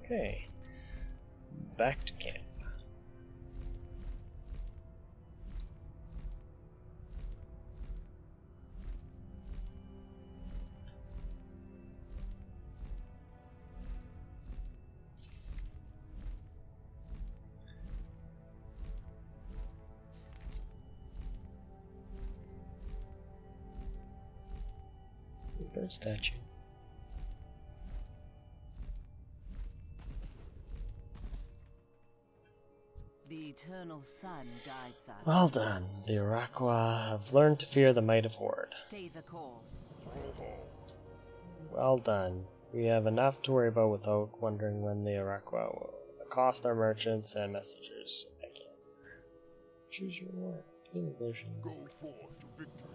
Okay, back to camp. Bird statue. The eternal sun guides us. Well done. The Iroquois have learned to fear the might of Horde. Stay the course. Well done. We have enough to worry about without wondering when the Iroquois will accost our merchants and messengers again. Choose your war. Go forth to victory.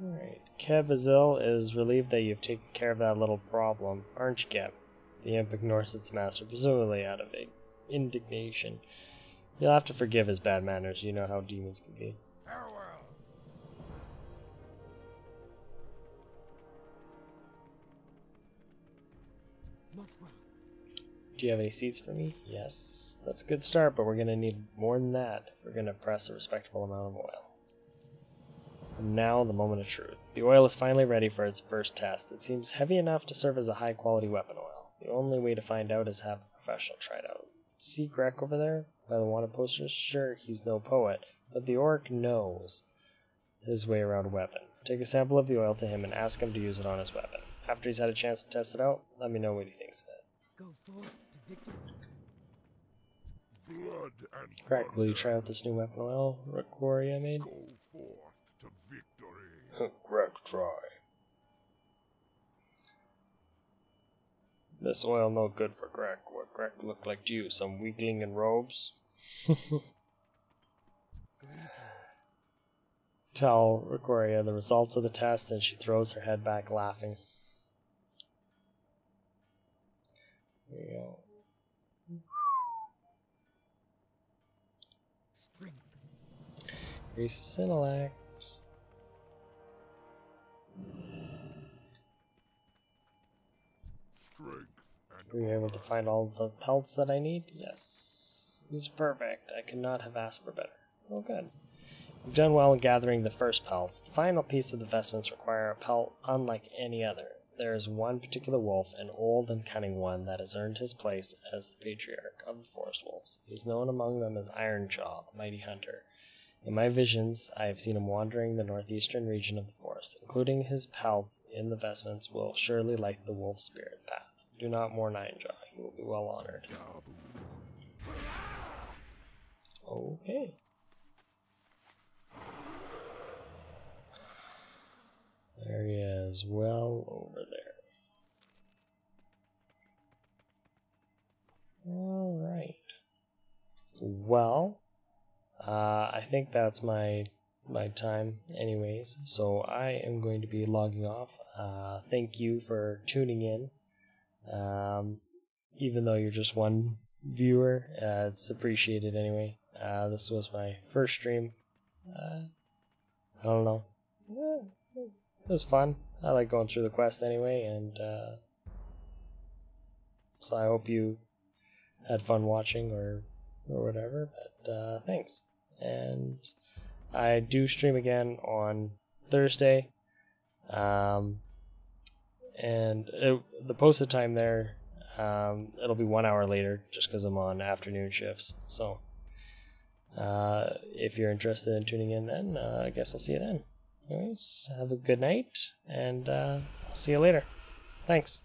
Alright. Kebazil is relieved that you've taken care of that little problem, aren't you, Keb? The imp ignores its master, presumably out of indignation. You'll have to forgive his bad manners. You know how demons can be. Farewell. Do you have any seeds for me? Yes. That's a good start, but we're going to need more than that. We're going to press a respectable amount of oil. And now, the moment of truth. The oil is finally ready for its first test. It seems heavy enough to serve as a high-quality weapon oil. The only way to find out is have a professional try it out. See Greg over there? By the wanted posters? Sure, he's no poet, but the orc knows his way around a weapon. Take a sample of the oil to him and ask him to use it on his weapon. After he's had a chance to test it out, let me know what he thinks of it. Go forth to victory. Blood and Greg, will you try out this new weapon oil Rory I made? go forth to victory. Greg, try. This oil no good for Greg. What Greg look like to you? Some weakling in robes? Tell Rikoria the results of the test, and she throws her head back laughing. There you go. Increases intellect. Strength and Were you able to find all the pelts that I need? Yes. These are perfect. I could not have asked for better. Oh, good. You've done well in gathering the first pelts. The final piece of the vestments require a pelt unlike any other. There is one particular wolf, an old and cunning one, that has earned his place as the patriarch of the forest wolves. He is known among them as Ironjaw, the mighty hunter. In my visions, I have seen him wandering the northeastern region of the forest. Including his pelt in the vestments will surely light the wolf spirit path. Do not mourn Ironjaw. He will be well honored. Okay. There he is, well over there. Alright. Well, I think that's my time anyways, so I am going to be logging off. Thank you for tuning in. Even though you're just one viewer, it's appreciated anyway. This was my first stream. I don't know. It was fun. I like going through the quest anyway, and so I hope you had fun watching or whatever, but thanks. And I do stream again on Thursday, and the posted time there, it'll be 1 hour later just because I'm on afternoon shifts. So if you're interested in tuning in then, I guess I'll see you then. Anyways, have a good night, and I'll see you later. Thanks.